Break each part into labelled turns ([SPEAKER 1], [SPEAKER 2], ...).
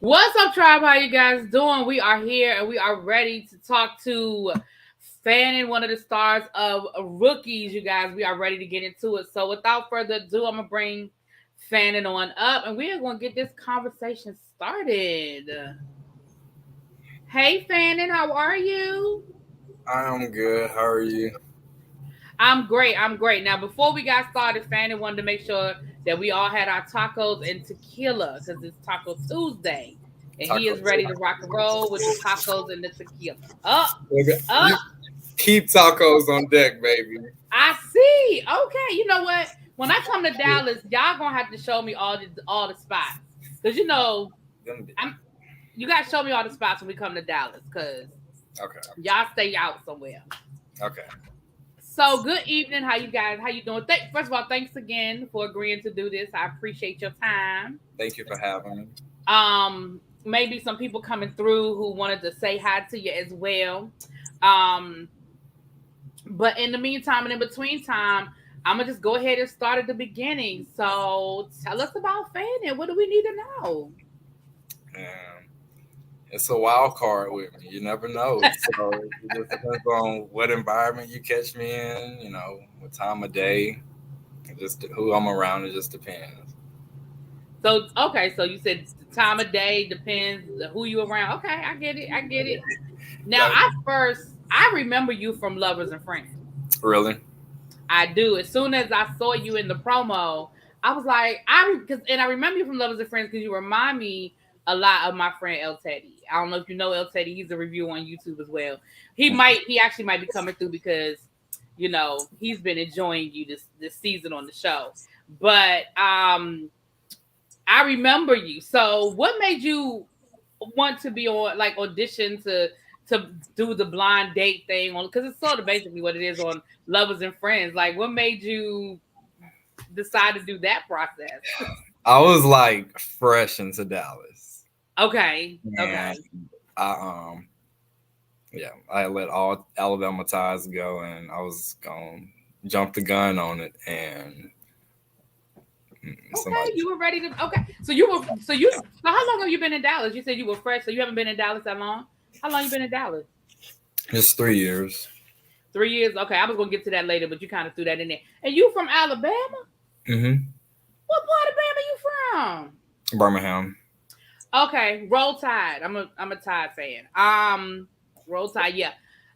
[SPEAKER 1] What's up, tribe? How you guys doing? We are here and we are ready to talk to Fannon, one of the stars of Rookies. You guys, we are ready to get into it. So, without further ado, I'm gonna bring Fannon on up, and we are gonna get this conversation started. Hey, Fannon, how are you?
[SPEAKER 2] I'm good. How are you?
[SPEAKER 1] I'm great. I'm great. Now, before we got started, Fannon wanted to make sure that we all had our tacos and tequila because it's Taco Tuesday. And he is
[SPEAKER 2] Tacos.
[SPEAKER 1] ready to rock and roll with the tacos and the tequila. Up,
[SPEAKER 2] You
[SPEAKER 1] up.
[SPEAKER 2] keep tacos on deck, baby.
[SPEAKER 1] I see. Okay, you know what? When I come to Dallas, y'all gonna have to show me all the spots because I'm. You gotta show me all the spots when we come to Dallas because
[SPEAKER 2] Okay.
[SPEAKER 1] y'all stay out somewhere.
[SPEAKER 2] Okay.
[SPEAKER 1] So good evening. How you guys? How you doing? First of all, thanks again for agreeing to do this. I appreciate your time.
[SPEAKER 2] Thank you for having me.
[SPEAKER 1] Maybe some people coming through who wanted to say hi to you as well. Um, but in the meantime and in between time, I'm gonna just go ahead and start at the beginning. So tell us about Fannon. What do we need to know?
[SPEAKER 2] And it's a wild card with me. You never know. So it just depends on what environment you catch me in. What time of day. Just who I'm around. It just depends.
[SPEAKER 1] So okay, so you said the time of day depends who you around. Okay, I get it. I get it. Now
[SPEAKER 2] Like,
[SPEAKER 1] I remember you from Lovers and Friends.
[SPEAKER 2] really?
[SPEAKER 1] I do. As soon as I saw you in the promo, I was like, and I remember you from Lovers and Friends because you remind me a lot of my friend El Teddy. I don't know if you know El Teddy. He's a reviewer on YouTube as well. He actually might be coming through because he's been enjoying you this season on the show. But I remember you. So what made you want to be on like audition to do the blind date thing on because it's sort of basically what it is on Lovers and Friends. Like what made you decide to do that process?
[SPEAKER 2] I was like fresh into Dallas.
[SPEAKER 1] Okay.
[SPEAKER 2] And I I let all Alabama ties go, and I was gonna jump the gun on it, and
[SPEAKER 1] Okay,
[SPEAKER 2] somebody.
[SPEAKER 1] you were ready to so how long have you been in Dallas? You said you were fresh, so you haven't been in Dallas that long? How long you been in Dallas?
[SPEAKER 2] It's 3 years.
[SPEAKER 1] 3 years? Okay, I was gonna get to that later, but you kind of threw that in there. And you from Alabama?
[SPEAKER 2] Mm-hmm.
[SPEAKER 1] What part of Alabama you from?
[SPEAKER 2] Birmingham.
[SPEAKER 1] Okay, Roll Tide. I'm a Tide fan. Roll Tide. Yeah,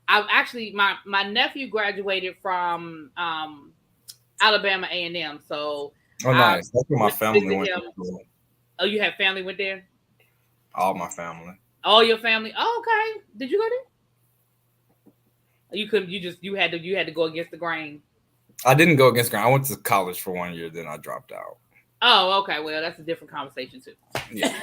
[SPEAKER 1] I actually my nephew graduated from Alabama A&M, so
[SPEAKER 2] Oh,
[SPEAKER 1] I
[SPEAKER 2] nice. That's where my
[SPEAKER 1] went to
[SPEAKER 2] family
[SPEAKER 1] visit
[SPEAKER 2] went to
[SPEAKER 1] him.
[SPEAKER 2] school.
[SPEAKER 1] Oh, you have family went there?
[SPEAKER 2] All my family.
[SPEAKER 1] All your family? Oh, okay. Did you go there? You couldn't. You had to go against the grain.
[SPEAKER 2] I didn't go against Grant. I went to college for 1 year, then I dropped out.
[SPEAKER 1] Oh, okay. Well, that's a different conversation too.
[SPEAKER 2] Yeah.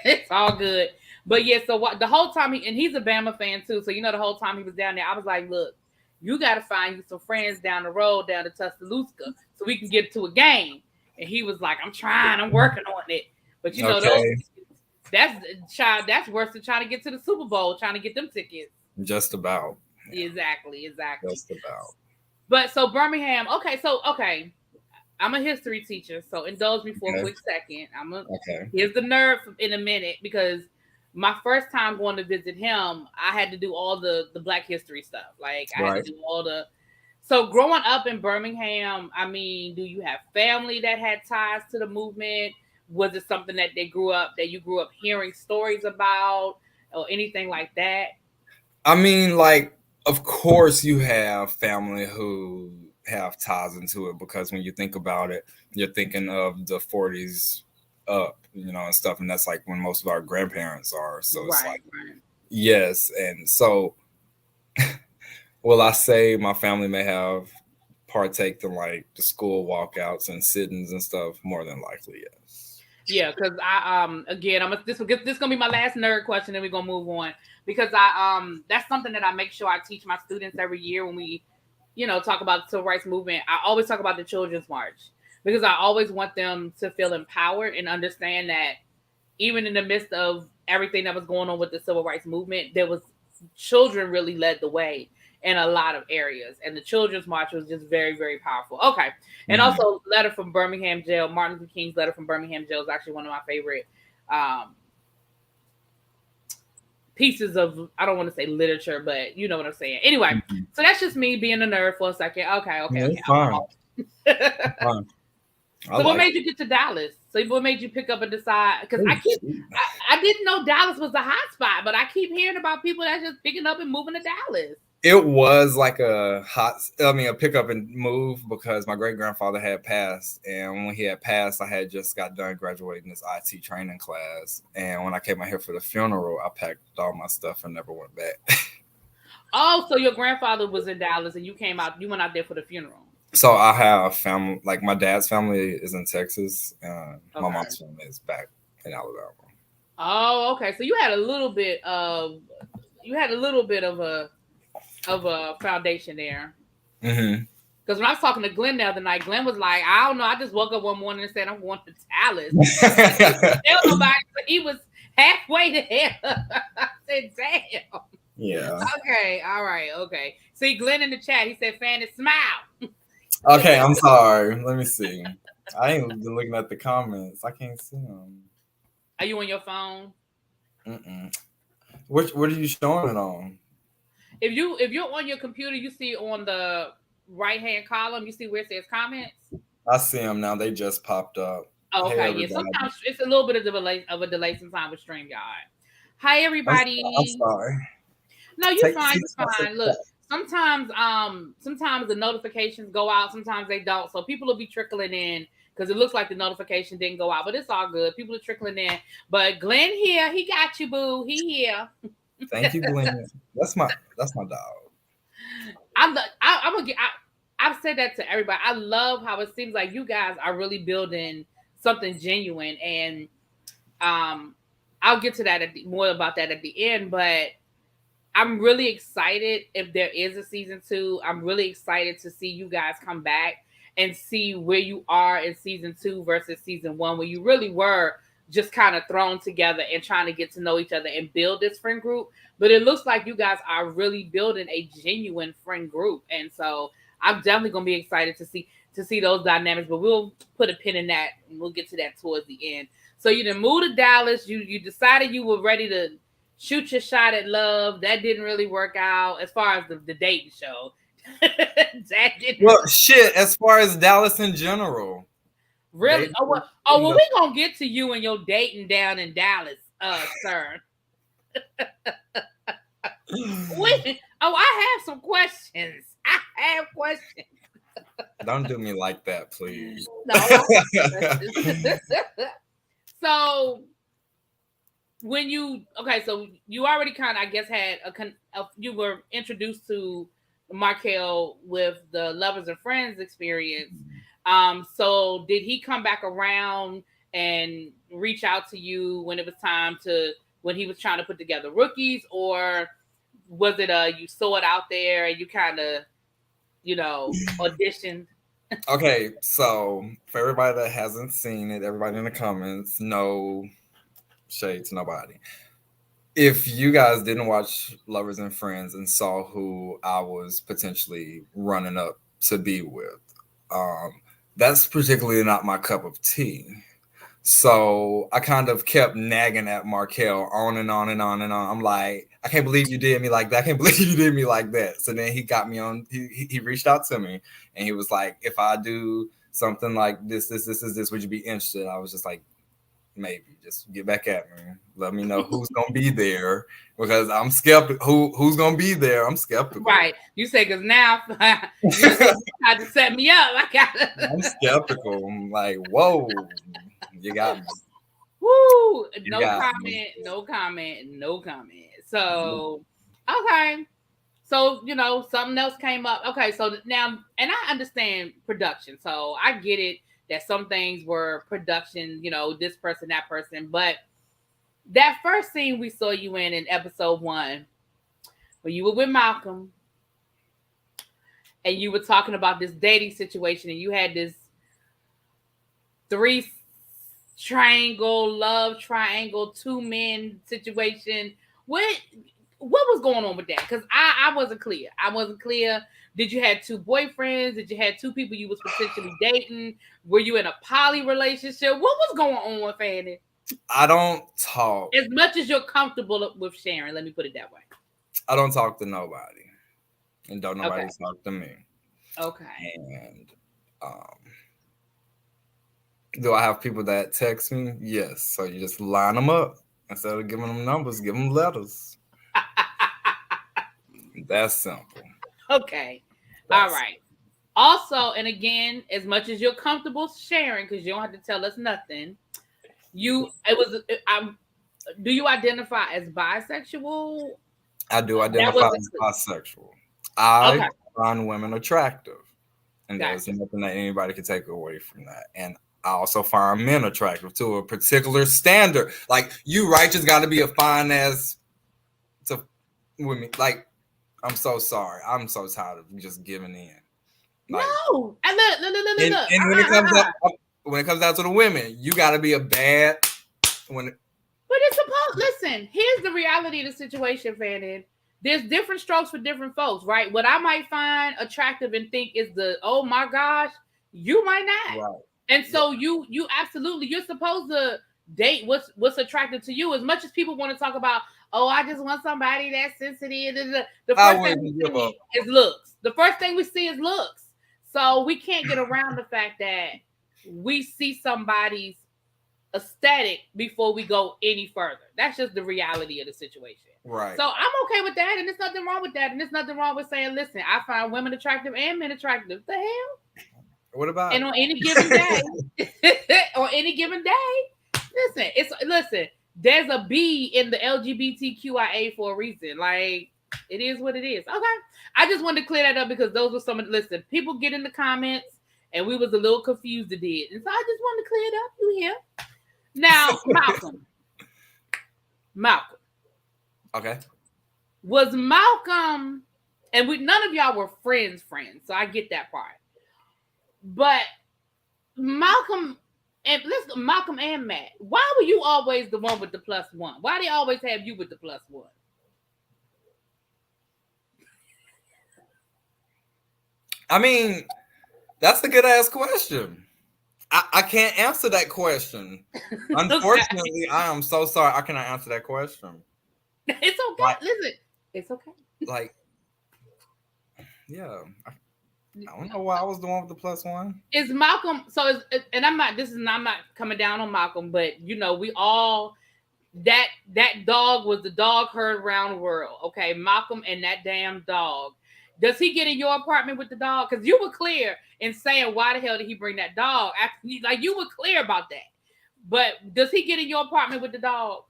[SPEAKER 1] It's all good. But yeah, so what the whole time he's a Bama fan too. So the whole time he was down there, I was like, look, you got to find you some friends down the road down to Tuscaloosa so we can get to a game. And he was like, I'm trying, I'm working on it. But those
[SPEAKER 2] Okay.
[SPEAKER 1] that's worse than trying to get to the Super Bowl, trying to get them tickets.
[SPEAKER 2] Just about. Yeah,
[SPEAKER 1] Exactly.
[SPEAKER 2] just about.
[SPEAKER 1] But so Birmingham, okay. I'm a history teacher, so indulge me for a
[SPEAKER 2] Okay.
[SPEAKER 1] quick second.
[SPEAKER 2] Okay.
[SPEAKER 1] Here's the nerd in a minute because my first time going to visit him, I had to do all the Black history stuff. Like I had
[SPEAKER 2] Right.
[SPEAKER 1] to do all the. So growing up in Birmingham, I mean, do you have family that had ties to the movement? Was it something that you grew up hearing stories about, or anything like that?
[SPEAKER 2] I mean, like, of course, you have family who have ties into it because when you think about it, you're thinking of the 40s up, and stuff. And that's like when most of our grandparents are. So it's
[SPEAKER 1] Right,
[SPEAKER 2] like,
[SPEAKER 1] right.
[SPEAKER 2] yes. And so, will I say my family may have partaked in like the school walkouts and sit-ins and stuff? More than likely, yes.
[SPEAKER 1] Yeah, because I again this gonna be my last nerd question, and we're gonna move on because I that's something that I make sure I teach my students every year when we talk about the civil rights movement. I always talk about the Children's March because I always want them to feel empowered and understand that even in the midst of everything that was going on with the civil rights movement, there was children really led the way in a lot of areas. And the Children's March was just very, very powerful. Okay. And
[SPEAKER 2] Mhm.
[SPEAKER 1] also letter from Birmingham jail, Martin Luther King's letter from Birmingham jail is actually one of my favorite pieces of, I don't want to say literature, but you know what I'm saying. Anyway, so that's just me being a nerd for a second. Okay.
[SPEAKER 2] Yeah, it's fine. It's fine.
[SPEAKER 1] So what made you get to Dallas? So what made you pick up and decide? Because I didn't know Dallas was a hot spot, but I keep hearing about people that's just picking up and moving to Dallas.
[SPEAKER 2] It was like a pick up and move because my great grandfather had passed, and when he had passed, I had just got done graduating this IT training class, and when I came out here for the funeral, I packed all my stuff and never went back.
[SPEAKER 1] Oh, so your grandfather was in Dallas, and you went out there for the funeral.
[SPEAKER 2] So I have family, like my dad's family is in Texas, and my mom's family is back in Alabama.
[SPEAKER 1] Oh, okay. So you had a little bit of a foundation there.
[SPEAKER 2] Mm-hmm.
[SPEAKER 1] Because when I was talking to Glenn the other night, Glenn was like, I don't know, I just woke up one morning and said I'm going to Dallas. Tell nobody, but he was halfway there. I said, damn.
[SPEAKER 2] Yeah.
[SPEAKER 1] Okay, all right, okay. See, Glenn in the chat, he said, Fannon, smile.
[SPEAKER 2] Okay, I'm sorry. Let me see. I ain't been looking at the comments. I can't see them.
[SPEAKER 1] Are you on your phone?
[SPEAKER 2] What are you showing it on?
[SPEAKER 1] If you're on your computer, you see on the right hand column, you see where it says comments.
[SPEAKER 2] I see them now. They just popped up.
[SPEAKER 1] Oh, okay, yeah. Sometimes it's a little bit of a delay sometimes with StreamYard. Hi, everybody.
[SPEAKER 2] I'm sorry.
[SPEAKER 1] No, you're fine. You're fine. Look, sometimes the notifications go out. Sometimes they don't. So people will be trickling in because it looks like the notification didn't go out, but it's all good. People are trickling in. But Glenn here, he got you, boo. He here.
[SPEAKER 2] Thank you, Glenn. That's my dog.
[SPEAKER 1] I've said that to everybody. I love how it seems like you guys are really building something genuine, and I'll get to that more about that at the end. But I'm really excited if there is a season 2. I'm really excited to see you guys come back and see where you are in season 2 versus season 1, where you really were just kind of thrown together and trying to get to know each other and build this friend group. But it looks like you guys are really building a genuine friend group. And so I'm definitely going to be excited to see those dynamics, but we'll put a pin in that and we'll get to that towards the end. So you done moved to Dallas. You decided you were ready to shoot your shot at love. That didn't really work out as far as the dating show.
[SPEAKER 2] Shit, as far as Dallas in general.
[SPEAKER 1] Really? Well, we're going to get to you and your dating down in Dallas, sir. I have some questions. I have questions.
[SPEAKER 2] Don't do me like that, please.
[SPEAKER 1] No. So so you already kind of, I guess, had you were introduced to Markel with the Lovers and Friends experience. So did he come back around and reach out to you when it was time when he was trying to put together Rookies, or was it you saw it out there and you kind of, auditioned?
[SPEAKER 2] Okay, so for everybody that hasn't seen it, everybody in the comments, no shade to nobody. If you guys didn't watch Lovers and Friends and saw who I was potentially running up to be with, that's particularly not my cup of tea. So I kind of kept nagging at Markel on and on and on and on. I'm like, I can't believe you did me like that. I can't believe you did me like that. So then he got me on, he reached out to me and he was like, if I do something like this, would you be interested? I was just like, maybe. Just get back at me. Let me know who's gonna be there, because I'm skeptical. Who's gonna be there? I'm skeptical.
[SPEAKER 1] Right. You say, because now you had to set me up.
[SPEAKER 2] I'm skeptical. I'm like, whoa, you got me.
[SPEAKER 1] Woo! No comment. So, okay. So, something else came up. Okay, so now, and I understand production. So I get it that some things were production, this person, that person. But that first scene we saw you in episode 1, when you were with Malcolm and you were talking about this dating situation and you had this 3 love triangle, 2 men situation. What was going on with that? Because I wasn't clear. Did you have 2 boyfriends? Did you have 2 people you was potentially dating? Were you in a poly relationship? What was going on with Fannon?
[SPEAKER 2] I don't talk.
[SPEAKER 1] As much as you're comfortable with sharing, let me put it that way.
[SPEAKER 2] I don't talk to nobody, and don't nobody
[SPEAKER 1] Okay.
[SPEAKER 2] talk to me.
[SPEAKER 1] Okay.
[SPEAKER 2] And um, do I have people that text me? Yes. So you just line them up instead of giving them numbers, give them letters. That's simple.
[SPEAKER 1] Okay. All
[SPEAKER 2] That's
[SPEAKER 1] right. Also, and again, as much as you're comfortable sharing, because you don't have to tell us nothing, do you identify as bisexual?
[SPEAKER 2] I do
[SPEAKER 1] That
[SPEAKER 2] identify
[SPEAKER 1] was
[SPEAKER 2] as bisexual. I
[SPEAKER 1] okay.
[SPEAKER 2] find women attractive, and there's
[SPEAKER 1] Gotcha.
[SPEAKER 2] nothing that anybody can take away from that. And I also find men attractive to a particular standard. Like you, righteous, got to be a fine ass to women. Like I'm so sorry. I'm so tired of just giving in. Like,
[SPEAKER 1] No. And look.
[SPEAKER 2] and when it comes down to the women, you got to be a bad when.
[SPEAKER 1] But it's supposed. Listen, here's the reality of the situation, Fannon. There's different strokes for different folks, right? What I might find attractive and think is oh my gosh, you might not.
[SPEAKER 2] Right.
[SPEAKER 1] And so you absolutely, you're supposed to date what's attractive to you. As much as people want to talk about, oh, I just want somebody that's sensitive. The first thing we see is looks. The first thing we see is looks. So we can't get around the fact that we see somebody's aesthetic before we go any further. That's just the reality of the situation.
[SPEAKER 2] Right.
[SPEAKER 1] So I'm okay with that, and there's nothing wrong with that, and there's nothing wrong with saying, listen, I find women attractive and men attractive. The hell?
[SPEAKER 2] What about?
[SPEAKER 1] And on any given day, listen. There's a B in the LGBTQIA for a reason. Like it is what it is. Okay, I just wanted to clear that up because those were some of. Listen, people get in the comments, and we was a little confused. It did, and so I just wanted to clear it up. You here? Now, Malcolm.
[SPEAKER 2] Okay.
[SPEAKER 1] Was Malcolm, and none of y'all were friends, so I get that part. But Malcolm and Matt, why were you always the one with the +1? Why they always have you with the +1?
[SPEAKER 2] I mean, that's a good ass question. I can't answer that question. Unfortunately, I am so sorry. I cannot answer that question.
[SPEAKER 1] It's okay. Listen, it's okay.
[SPEAKER 2] Like, yeah. I don't know why I was the one with the +1.
[SPEAKER 1] Is Malcolm, and I'm not coming down on Malcolm, but we all, that dog was the dog heard around the world. Okay, Malcolm and that damn dog. Does he get in your apartment with the dog? Because you were clear in saying why the hell did he bring that dog? You were clear about that. But does he get in your apartment with the dog?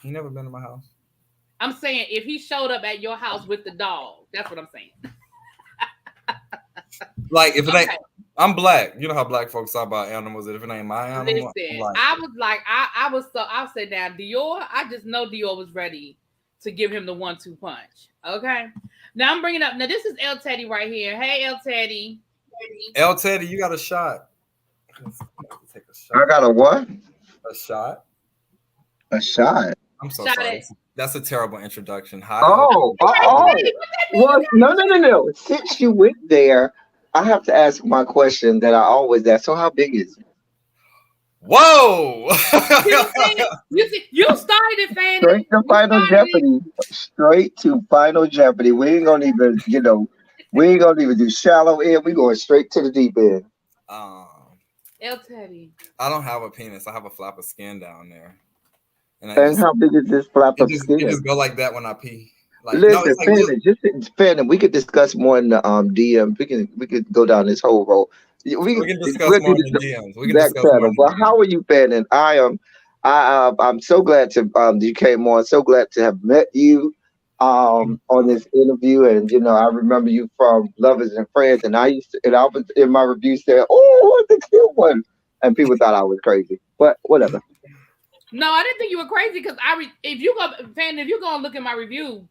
[SPEAKER 2] He never been to my house.
[SPEAKER 1] I'm saying if he showed up at your house with the dog, that's what I'm saying.
[SPEAKER 2] Like if it ain't, I'm black. You know how black folks talk about animals. If it ain't my animal,
[SPEAKER 1] listen, I was like, I'll say now, Dior. I just know Dior was ready to give him the 1-2 punch. Okay. Now I'm bringing up. Now this is El Teddy right here. Hey, El Teddy.
[SPEAKER 2] El Teddy, you got a shot.
[SPEAKER 3] Take a shot. I got a what?
[SPEAKER 2] A shot.
[SPEAKER 3] A shot.
[SPEAKER 2] I'm so sorry. That's a terrible introduction. Hi.
[SPEAKER 3] Oh. Well, no. Since you went there, I have to ask my question that I always ask. So how big is it?
[SPEAKER 2] Whoa!
[SPEAKER 1] You started it, Fannon.
[SPEAKER 3] Straight to Final Jeopardy. Straight to Final Jeopardy. We ain't gonna even, do shallow end. We going straight to the deep end.
[SPEAKER 1] El Teddy.
[SPEAKER 2] I don't have a penis. I have a flap of skin down there.
[SPEAKER 3] And how big is this flap of skin?
[SPEAKER 2] It just go like that when I pee. Like,
[SPEAKER 3] listen, Fannon, we could discuss more in the DM. We could go down this whole road.
[SPEAKER 2] We can discuss more in the DMs. We can discuss more.
[SPEAKER 3] But how are you, Fannon? I'm so glad to you came on. So glad to have met you on this interview. And I remember you from Lovers and Friends. And I was in my review saying, "Oh, the cute one," and people thought I was crazy. But whatever.
[SPEAKER 1] No, I didn't think you were crazy because if you go and look at my review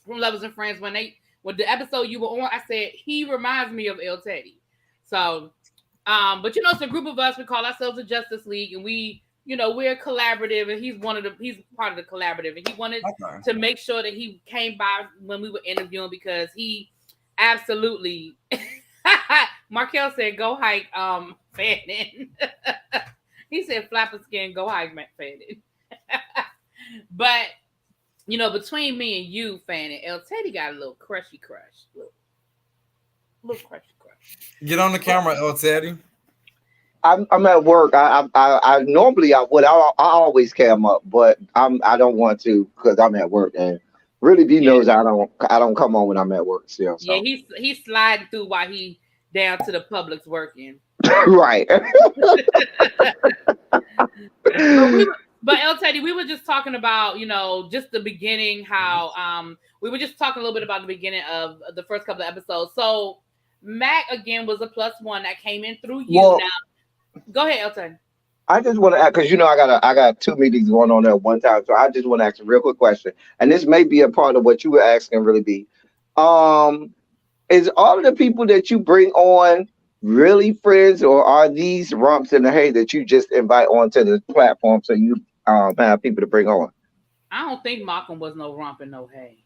[SPEAKER 1] from Lovers and Friends when the episode you were on, I said he reminds me of El Teddy. So, but it's a group of us. We call ourselves the Justice League, and we're collaborative, and he's part of the collaborative, and he wanted to make sure that he came by when we were interviewing because he absolutely. Markel said, "Go hike, Fannon." He said flapper skin, go high, Fannon. But between me and you, Fannon, El Teddy got a little crushy crush. Little crushy crush.
[SPEAKER 2] Get on the camera, El Teddy.
[SPEAKER 3] I'm at work. I normally I would. I always cam up, but I don't want to because I'm at work. And really, B knows I don't come on when I'm at work still. So.
[SPEAKER 1] Yeah, he's sliding through while he down to the Publix working.
[SPEAKER 3] Right.
[SPEAKER 1] But El Teddy, we were just talking about, just the beginning, how we were just talking a little bit about the beginning of the first couple of episodes. So Mac again was a +1 that came in through you. Well, now, go ahead, El Teddy.
[SPEAKER 3] I just want to ask, because I got 2 meetings going on at one time, so I just want to ask a real quick question, and this may be a part of what you were asking. Really, be is all of the people that you bring on really friends, or are these rumps in the hay that you just invite onto the platform so you have people to bring on?
[SPEAKER 1] I don't think Malcolm was no rump and no hay.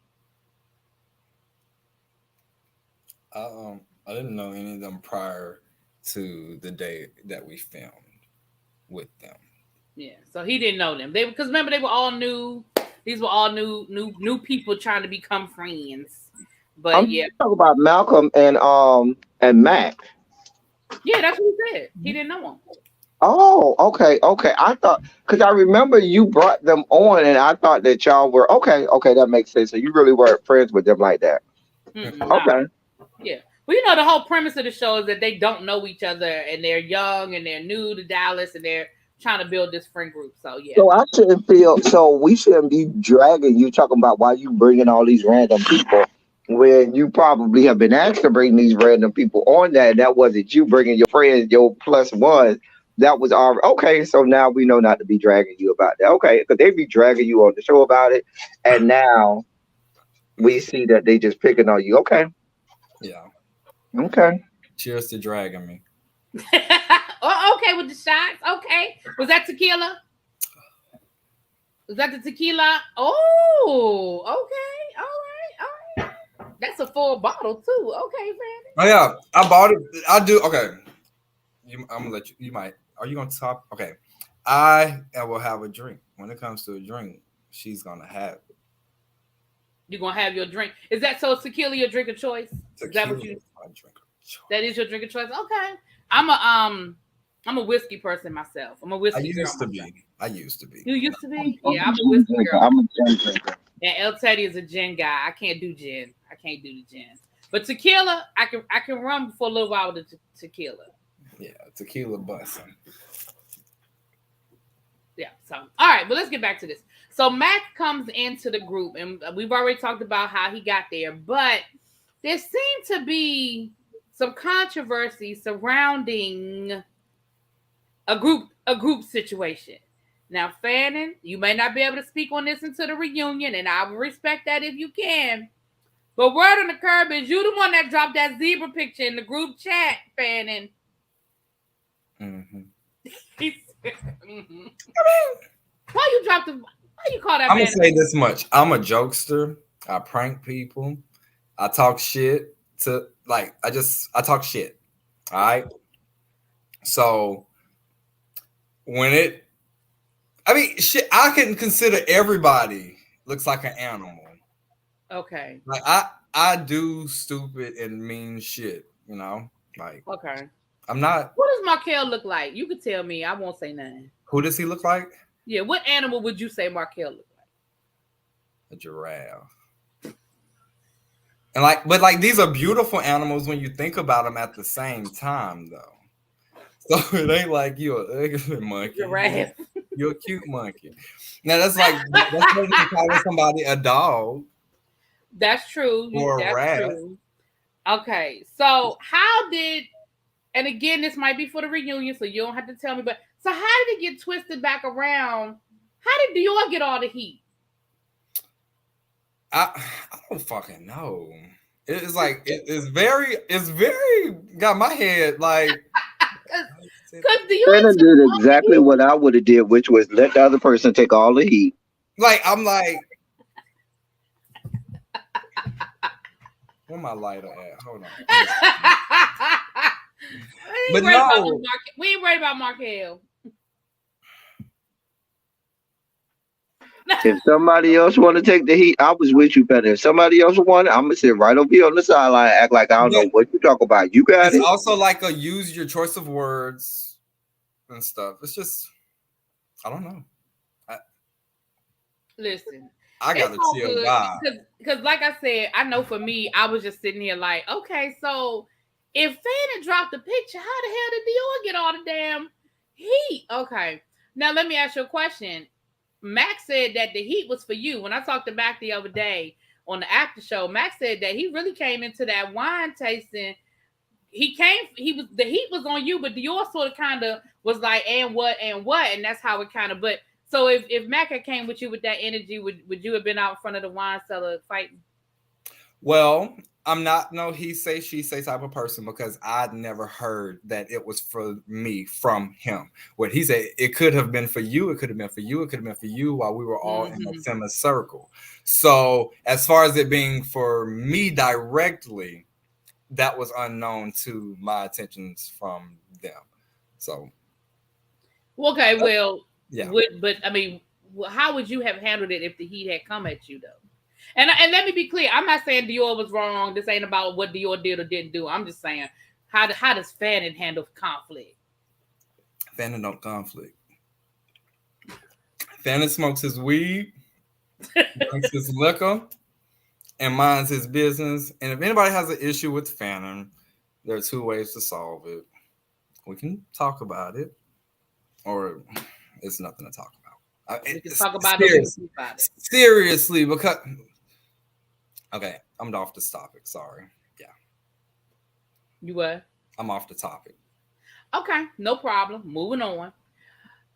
[SPEAKER 2] I didn't know any of them prior to the day that we filmed with them.
[SPEAKER 1] Yeah, so he didn't know them. Because remember, they were all new. These were all new people trying to become friends. But
[SPEAKER 3] I'm talking about Malcolm and Mac.
[SPEAKER 1] Yeah, that's what he said. He didn't know him.
[SPEAKER 3] Oh, okay. I thought, because I remember you brought them on, and I thought that y'all were okay. That makes sense. So you really weren't friends with them like that. Okay.
[SPEAKER 1] Yeah. Well, the whole premise of the show is that they don't know each other, and they're young, and they're new to Dallas, and they're trying to build this friend group. So yeah.
[SPEAKER 3] So we shouldn't be dragging you talking about why you bringing all these random people when you probably have been asked to bring these random people on that. And that wasn't you bringing your friends, your +1. That was our okay. So now we know not to be dragging you about that. Okay, because they be dragging you on the show about it, and now we see that they just picking on you. Okay.
[SPEAKER 2] Yeah.
[SPEAKER 3] Okay.
[SPEAKER 2] Cheers to dragging me.
[SPEAKER 1] Oh, okay, with the shots. Okay. Was that tequila? Was that the tequila? Oh, okay. All right. That's a full bottle too. Okay, Fannon.
[SPEAKER 2] Oh yeah, I bought it. I do. Okay. I'm gonna let you. You might. Are you gonna talk? Okay. I will have a drink. When it comes to a drink, she's gonna have it.
[SPEAKER 1] You're gonna have your drink. Is that so? Tequila your drink of choice?
[SPEAKER 2] Tequila
[SPEAKER 1] is that what you?
[SPEAKER 2] Is my drink of choice.
[SPEAKER 1] That is your drink of choice. Okay. I'm a whiskey person myself. I'm a whiskey girl.
[SPEAKER 2] I used to be.
[SPEAKER 1] You used to be? Yeah, I'm a whiskey girl.
[SPEAKER 3] I'm a gin drinker.
[SPEAKER 1] And El Teddy is a gin guy. I can't do gin. I can't do the gin. But tequila, I can run for a little while with the tequila.
[SPEAKER 2] Yeah, tequila busting.
[SPEAKER 1] Yeah. So, all right, but let's get back to this. So Mac comes into the group, and we've already talked about how he got there, but there seemed to be some controversy surrounding a group situation. Now, Fannon, you may not be able to speak on this until the reunion, and I will respect that if you can. But word on the curb is you the one that dropped that zebra picture in the group chat, Fannon.
[SPEAKER 2] Mm-hmm.
[SPEAKER 1] Mm-hmm. Why you call that?
[SPEAKER 2] I'm gonna say this much. I'm a jokester. I prank people. I talk shit I talk shit. All right. So shit, I can consider everybody looks like an animal.
[SPEAKER 1] Okay.
[SPEAKER 2] Like I do stupid and mean shit, Like
[SPEAKER 1] okay.
[SPEAKER 2] I'm not.
[SPEAKER 1] What does Markel look like? You could tell me. I won't say nothing.
[SPEAKER 2] Who does he look like?
[SPEAKER 1] Yeah, what animal would you say Markel look like?
[SPEAKER 2] A giraffe. And but these are beautiful animals when you think about them at the same time, though. So it ain't like you're a monkey.
[SPEAKER 1] Giraffe.
[SPEAKER 2] You're a cute monkey. Now that's like calling somebody a dog.
[SPEAKER 1] That's true.
[SPEAKER 2] Or a rat.
[SPEAKER 1] True. Okay, so how did? And again, this might be for the reunion, so you don't have to tell me. But so how did it get twisted back around? How did you all get all the heat?
[SPEAKER 2] I don't fucking know. It's like it's very got my head like.
[SPEAKER 3] Fannon did exactly what I would have did, which was let the other person take all the heat.
[SPEAKER 2] Like I'm like, where my lighter at? Hold on.
[SPEAKER 1] We ain't worried about Markel.
[SPEAKER 3] If somebody else want to take the heat, I was with you, better. If somebody else want, I'm gonna sit right over here on the sideline, act like I don't
[SPEAKER 2] But
[SPEAKER 3] know what you talk about. You got
[SPEAKER 2] it's
[SPEAKER 3] it.
[SPEAKER 2] also like a use your choice of words and stuff. It's just I don't know. I,
[SPEAKER 1] Listen,
[SPEAKER 2] I got
[SPEAKER 1] it's
[SPEAKER 2] a
[SPEAKER 1] all
[SPEAKER 2] chill
[SPEAKER 1] good
[SPEAKER 2] vibe.
[SPEAKER 1] because, like I said, I know for me, I was just sitting here like, okay, so if Fannon dropped the picture, how the hell did Dior get all the damn heat? Okay, now let me ask you a question. Max said that the heat was for you. When I talked to Mac the other day on the after show, Max said that he really came into that wine tasting. He was the heat was on you, but Dior sort of kind of was like, and what, and that's how it kind of. But so if Mac had came with you with that energy, would you have been out in front of the wine cellar fighting?
[SPEAKER 2] Well, I'm not no he say she say type of person because I'd never heard that it was for me from him. What he said, it could have been for you, it could have been for you, it could have been for you while we were all in a semicircle. So as far as it being for me directly, that was unknown to my attentions from them. So
[SPEAKER 1] Okay, well,
[SPEAKER 2] yeah.
[SPEAKER 1] but I mean, how would you have handled it if the heat had come at you though? And let me be clear, I'm not saying Dior was wrong. This ain't about what Dior did or didn't do. I'm just saying how does Fannon handle conflict?
[SPEAKER 2] Fannon don't conflict. Fannon smokes his weed, drinks his liquor, and minds his business. And if anybody has an issue with Fannon, there are two ways to solve it. We can talk about it, or it's nothing to talk about.
[SPEAKER 1] We can talk about it.
[SPEAKER 2] Seriously, because okay, I'm off this topic. Sorry. Yeah.
[SPEAKER 1] You what?
[SPEAKER 2] I'm off the topic.
[SPEAKER 1] Okay, no problem. Moving on.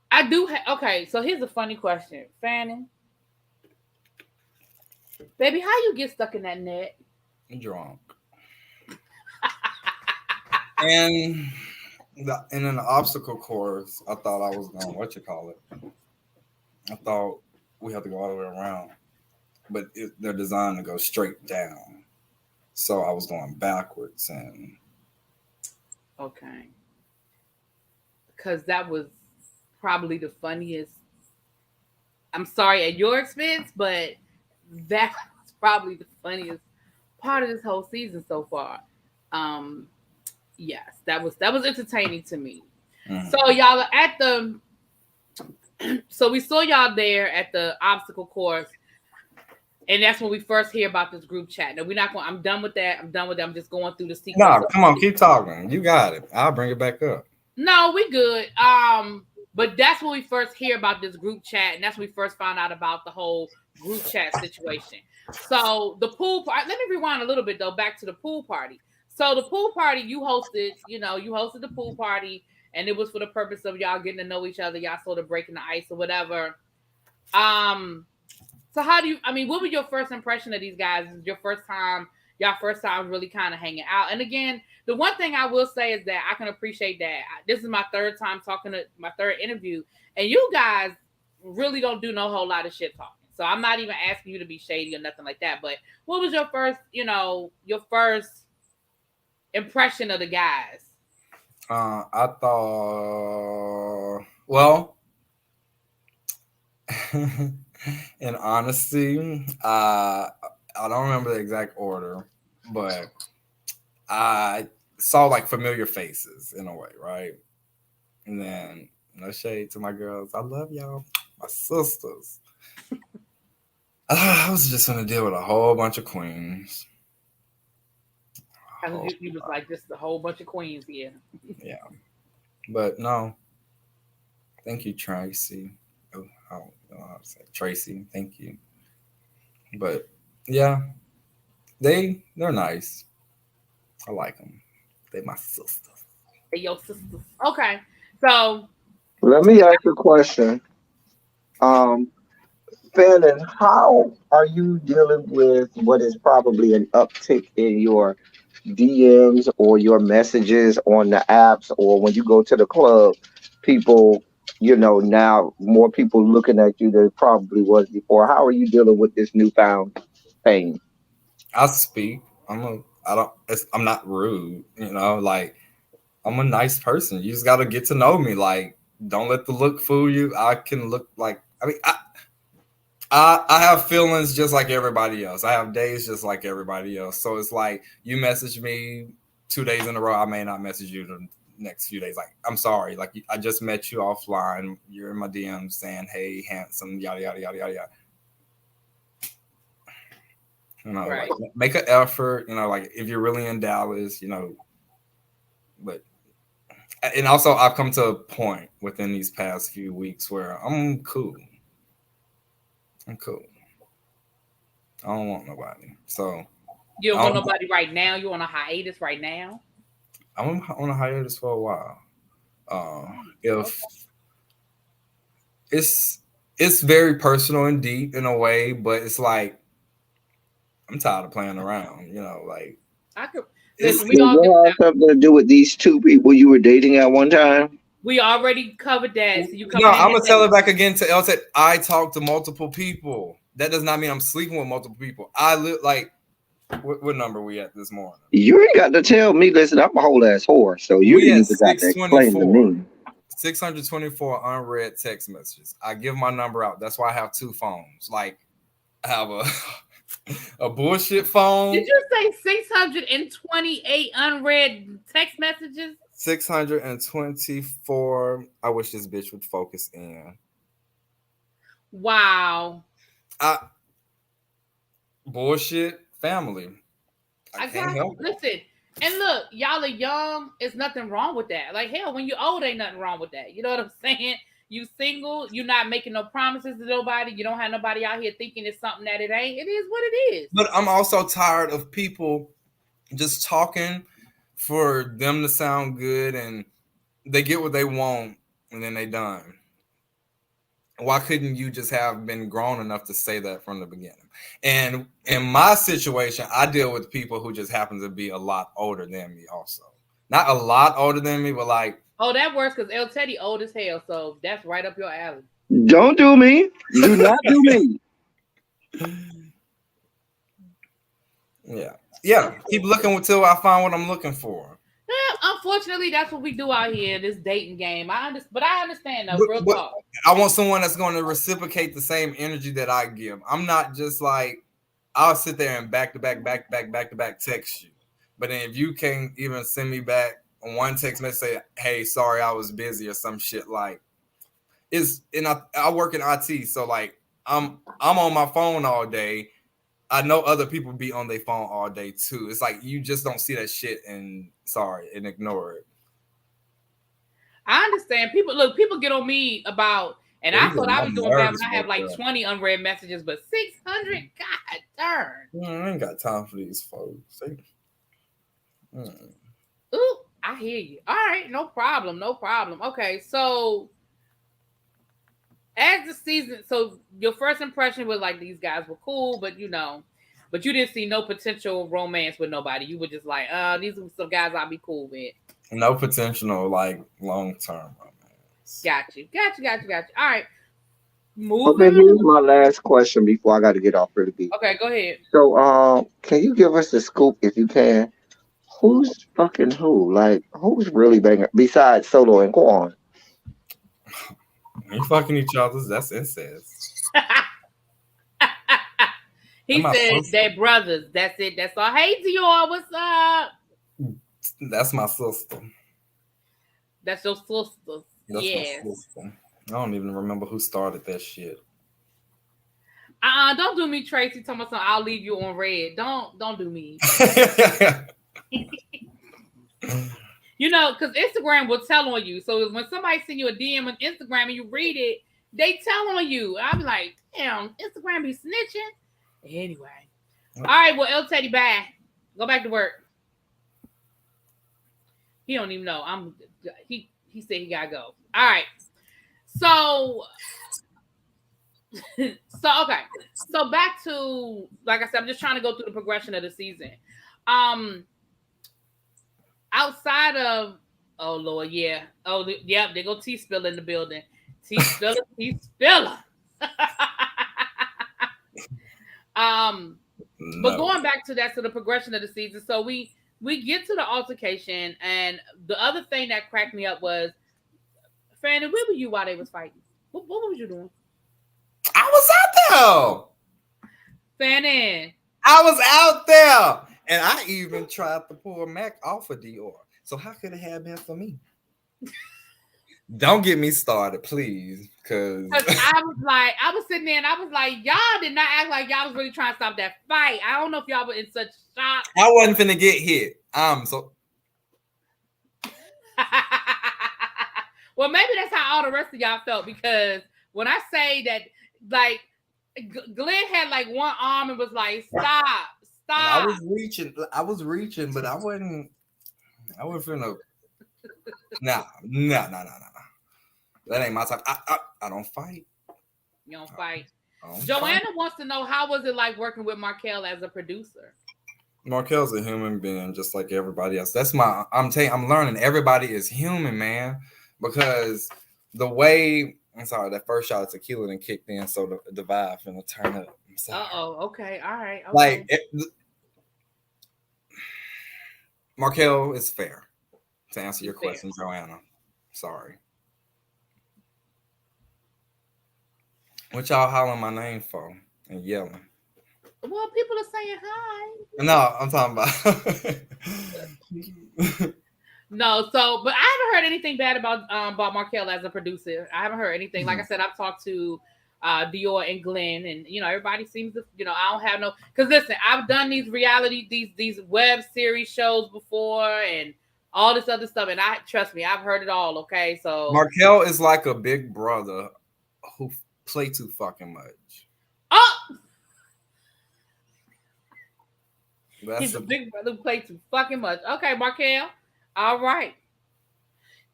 [SPEAKER 1] I do okay, so here's a funny question. Fannon. Baby, how you get stuck in that net?
[SPEAKER 2] I'm drunk. and in an obstacle course, I thought I was going, what you call it? I thought we had to go all the way around. But they're designed to go straight down. So I was going backwards and
[SPEAKER 1] okay. Because that was probably the funniest. I'm sorry at your expense, but that was probably the funniest part of this whole season so far. Yes, that was entertaining to me. Mm-hmm. So y'all are at the so we saw y'all there at the obstacle course. And that's when we first hear about this group chat. Now we're not going. I'm done with that. I'm just going through the sequence.
[SPEAKER 2] No, come on, keep talking. You got it. I'll bring it back up.
[SPEAKER 1] No, we good. But that's when we first hear about this group chat, and that's when we first found out about the whole group chat situation. So the pool party. Let me rewind a little bit though, back to the pool party. So the pool party you hosted. You hosted the pool party, and it was for the purpose of y'all getting to know each other. Y'all sort of breaking the ice or whatever. So how do you? I mean, what was your first impression of these guys? Your first time really kind of hanging out. And again, the one thing I will say is that I can appreciate that this is my third time talking to my third interview, and you guys really don't do no whole lot of shit talking. So I'm not even asking you to be shady or nothing like that. But what was your first impression of the guys?
[SPEAKER 2] I thought, well, in honesty, I don't remember the exact order, but I saw like familiar faces in a way, right? And then no shade to my girls. I love y'all, my sisters. I was just gonna deal with a whole bunch of queens.
[SPEAKER 1] You was like just a whole bunch of queens here.
[SPEAKER 2] Yeah, but no. Thank you, Tracy. Oh, I don't know how to say Tracy. Thank you. But yeah, they're nice. I like them. They my sisters.
[SPEAKER 1] They your sisters. Okay, so
[SPEAKER 3] let me ask you a question. Fannon, how are you dealing with what is probably an uptick in your DMs or your messages on the apps or when you go to the club? People, now more people looking at you than probably was before. How are you dealing with this newfound fame?
[SPEAKER 2] I speak. I'm not rude. Like I'm a nice person. You just got to get to know me. Like, don't let the look fool you. I can look like. I have feelings just like everybody else. I have days just like everybody else. So it's like you message me 2 days in a row, I may not message you the next few days. Like, I'm sorry. Like, I just met you offline. You're in my DMs saying, "Hey, handsome," yada yada yada yada yada.
[SPEAKER 1] Right.
[SPEAKER 2] Like, make an effort. Like if you're really in Dallas, but and also I've come to a point within these past few weeks where I'm cool. I'm cool. I don't want nobody. So
[SPEAKER 1] You don't want nobody right now. You on a hiatus right now.
[SPEAKER 2] I'm on a hiatus for a while. If it's very personal and deep in a way, but it's like I'm tired of playing around. Like
[SPEAKER 1] I could
[SPEAKER 2] it's
[SPEAKER 1] listen. We
[SPEAKER 3] Does
[SPEAKER 1] all get
[SPEAKER 3] it
[SPEAKER 1] that.
[SPEAKER 3] have something to do with these two people you were dating at one time?
[SPEAKER 1] We already covered that. So you
[SPEAKER 2] no.
[SPEAKER 1] coming in
[SPEAKER 2] I'm
[SPEAKER 1] here
[SPEAKER 2] gonna tell
[SPEAKER 1] late.
[SPEAKER 2] it back again to El. Said I talk to multiple people. That does not mean I'm sleeping with multiple people. I live like what number we at this morning?
[SPEAKER 3] You ain't got to tell me. Listen, I'm a whole ass whore, so you
[SPEAKER 2] We
[SPEAKER 3] didn't
[SPEAKER 2] at
[SPEAKER 3] even got to explain to
[SPEAKER 2] 624.
[SPEAKER 3] me.
[SPEAKER 2] 624 unread text messages. I give my number out. That's why I have two phones. Like I have a bullshit phone.
[SPEAKER 1] Did you say 628 unread text messages?
[SPEAKER 2] 624. I wish this bitch would focus in.
[SPEAKER 1] Wow.
[SPEAKER 2] Bullshit family. I
[SPEAKER 1] I
[SPEAKER 2] can't
[SPEAKER 1] got
[SPEAKER 2] help it.
[SPEAKER 1] listen. And look, y'all are young. It's nothing wrong with that. Like hell, when you're old, ain't nothing wrong with that. You know what I'm saying? You single, you're not making no promises to nobody. You don't have nobody out here thinking it's something that it ain't. It is what it is.
[SPEAKER 2] But I'm also tired of people just talking for them to sound good and they get what they want and then they done. Why couldn't you just have been grown enough to say that from the beginning? And in my situation, I deal with people who just happen to be a lot older than me also. Not a lot older than me, but like
[SPEAKER 1] Oh, that works because El Teddy old as hell, so that's right up your alley.
[SPEAKER 3] Don't do me. Do not do me.
[SPEAKER 2] yeah. Keep looking until I find what I'm looking for.
[SPEAKER 1] Yeah, unfortunately, that's what we do out here, this dating game. But I understand though, real
[SPEAKER 2] But
[SPEAKER 1] talk.
[SPEAKER 2] I want someone that's going to reciprocate the same energy that I give. I'm not just like I'll sit there and back to back text you. But then if you can't even send me back one text message say, "Hey, sorry, I was busy" or some shit like I work in IT, so like I'm on my phone all day. I know other people be on their phone all day too. It's like you just don't see that shit and ignore it.
[SPEAKER 1] I understand. People get on me about, and
[SPEAKER 2] Yeah,
[SPEAKER 1] I
[SPEAKER 2] you get
[SPEAKER 1] thought I
[SPEAKER 2] my
[SPEAKER 1] was doing bad
[SPEAKER 2] nerves
[SPEAKER 1] when I have
[SPEAKER 2] worked
[SPEAKER 1] like
[SPEAKER 2] up.
[SPEAKER 1] 20 unread messages, but 600, god darn.
[SPEAKER 2] I ain't got time for these folks.
[SPEAKER 1] Ooh, I hear you. All right, no problem, no problem. Okay, so as the season, so your first impression was like these guys were cool, but but you didn't see no potential romance with nobody. You were just like, these are some guys I'll be cool with.
[SPEAKER 2] No potential, like long term romance.
[SPEAKER 1] Got you. All right,
[SPEAKER 3] Okay,
[SPEAKER 1] moving
[SPEAKER 3] here's
[SPEAKER 1] on.
[SPEAKER 3] my last question before I got to get off really deep.
[SPEAKER 1] Okay, go ahead.
[SPEAKER 3] So, can you give us the scoop if you can? Who's fucking who? Like, who's really banging besides Solo and Quan?
[SPEAKER 2] You fucking each other's. That's incest.
[SPEAKER 1] He
[SPEAKER 2] Am I
[SPEAKER 1] said
[SPEAKER 2] sister?
[SPEAKER 1] they're brothers. That's it. That's all. Hey Dior, what's up?
[SPEAKER 2] That's my sister.
[SPEAKER 1] That's your sister.
[SPEAKER 2] That's my
[SPEAKER 1] Yes.
[SPEAKER 2] sister. I don't even remember who started that shit.
[SPEAKER 1] Don't do me, Tracy. Tell me something. I'll leave you on red. Don't do me. Because Instagram will tell on you. So when somebody send you a DM on Instagram and you read it, they tell on you. I'm like, damn, Instagram be snitching. Anyway. All right, well, El Teddy, bye. Go back to work. He don't even know. He said he gotta go. All right. So okay. So back to, like I said, I'm just trying to go through the progression of the season. Outside of, oh Lord, yeah. Oh yeah, they go T Spiller in the building. T Spiller. But going back to that, so the progression of the season. So we get to the altercation, and the other thing that cracked me up was, Fannon, where were you while they was fighting? What was you doing?
[SPEAKER 2] I was out there.
[SPEAKER 1] Fannon.
[SPEAKER 2] I was out there. And I even tried to pull Mac off of Dior. So how could it have been for me? Don't get me started, please. Because
[SPEAKER 1] I was sitting there and I was like, y'all did not act like y'all was really trying to stop that fight. I don't know if y'all were in such shock.
[SPEAKER 2] I wasn't finna get hit. So
[SPEAKER 1] well, maybe that's how all the rest of y'all felt, because when I say that, like, Glenn had like one arm and was like, stop.
[SPEAKER 2] I was reaching, but I wasn't finna. Nah. That ain't my type. I don't fight.
[SPEAKER 1] You don't fight. Joanna wants to know, how was it like working with Markel as a producer?
[SPEAKER 2] Markel's a human being just like everybody else. I'm learning everybody is human, man. Because the way, I'm sorry, that first shot of tequila then kicked in, so the vibe finna turn up.
[SPEAKER 1] Okay, all right. Okay.
[SPEAKER 2] Like, Markel is fair, to answer your question, Joanna. Sorry. What y'all hollering my name for and yelling?
[SPEAKER 1] Well, people are saying hi.
[SPEAKER 2] No, I'm talking about.
[SPEAKER 1] No, but I haven't heard anything bad about Markel as a producer. I haven't heard anything. Like I said, I've talked to Dior and Glenn, and everybody seems to, I don't have no. Because listen, I've done these these web series shows before, and all this other stuff, and trust me, I've heard it all. Okay, so
[SPEAKER 2] Markel is like a big brother who play too fucking much.
[SPEAKER 1] Oh, he's a big brother who play too fucking much. Okay, Markel. All right.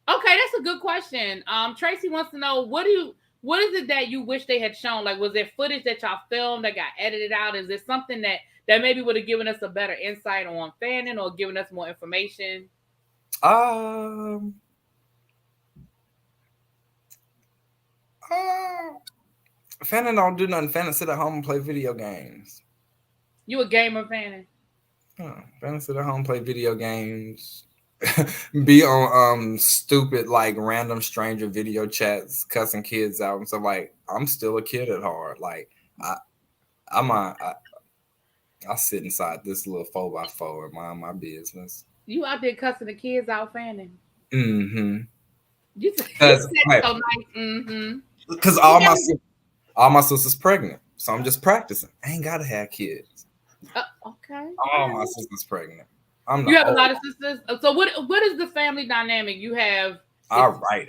[SPEAKER 1] Okay, that's a good question. Tracy wants to know, what is it that you wish they had shown? Like, was there footage that y'all filmed that got edited out? Is there something that maybe would have given us a better insight on Fannon, or given us more information?
[SPEAKER 2] Fannon don't do nothing. Fannon sit at home and play video games.
[SPEAKER 1] You a gamer, Fannon?
[SPEAKER 2] Fannon sit at home, play video games. Be on stupid, like, random stranger video chats, cussing kids out and stuff. Like, I'm still a kid at heart. Like, I sit inside this little 4x4 and mind my business.
[SPEAKER 1] You out there cussing the kids out, Fannon?
[SPEAKER 2] Mm-hmm.
[SPEAKER 1] You said so nice. Mm-hmm.
[SPEAKER 2] Because all my sisters pregnant, so I'm just practicing. I ain't gotta have kids.
[SPEAKER 1] Okay.
[SPEAKER 2] All my sisters pregnant.
[SPEAKER 1] You have a lot of sisters. So what is the family dynamic you have?
[SPEAKER 2] All right.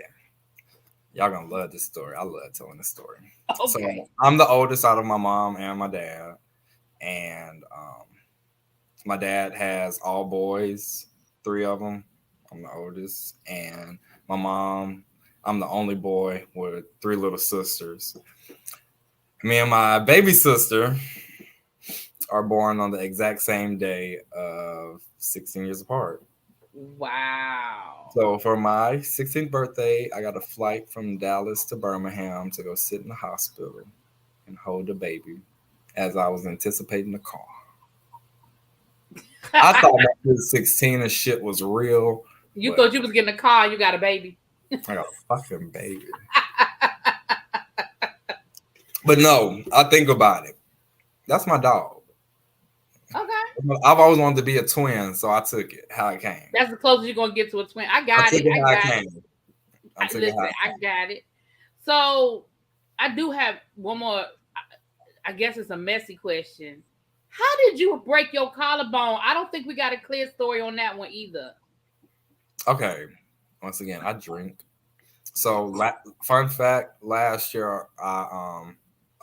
[SPEAKER 2] Y'all gonna love this story. I love telling this story.
[SPEAKER 1] Okay.
[SPEAKER 2] So I'm the oldest out of my mom and my dad. And my dad has all boys, 3 of them. I'm the oldest. And my mom, I'm the only boy with 3 little sisters. Me and my baby sister are born on the exact same day of 16 years apart.
[SPEAKER 1] Wow.
[SPEAKER 2] So for my 16th birthday, I got a flight from Dallas to Birmingham to go sit in the hospital and hold the baby as I was anticipating the call. I thought my 16 and shit was real.
[SPEAKER 1] You thought you was getting a car, you got a baby.
[SPEAKER 2] I got a fucking baby. But no, I think about it. That's my dog.
[SPEAKER 1] Okay.
[SPEAKER 2] I've always wanted to be a twin, so I took it how it came.
[SPEAKER 1] That's the closest you're gonna get to a twin. I got it. I got it. So I do have one more. I guess it's a messy question. How did you break your collarbone? I don't think we got a clear story on that one either.
[SPEAKER 2] Okay. Once again, I drink. So fun fact: last year, I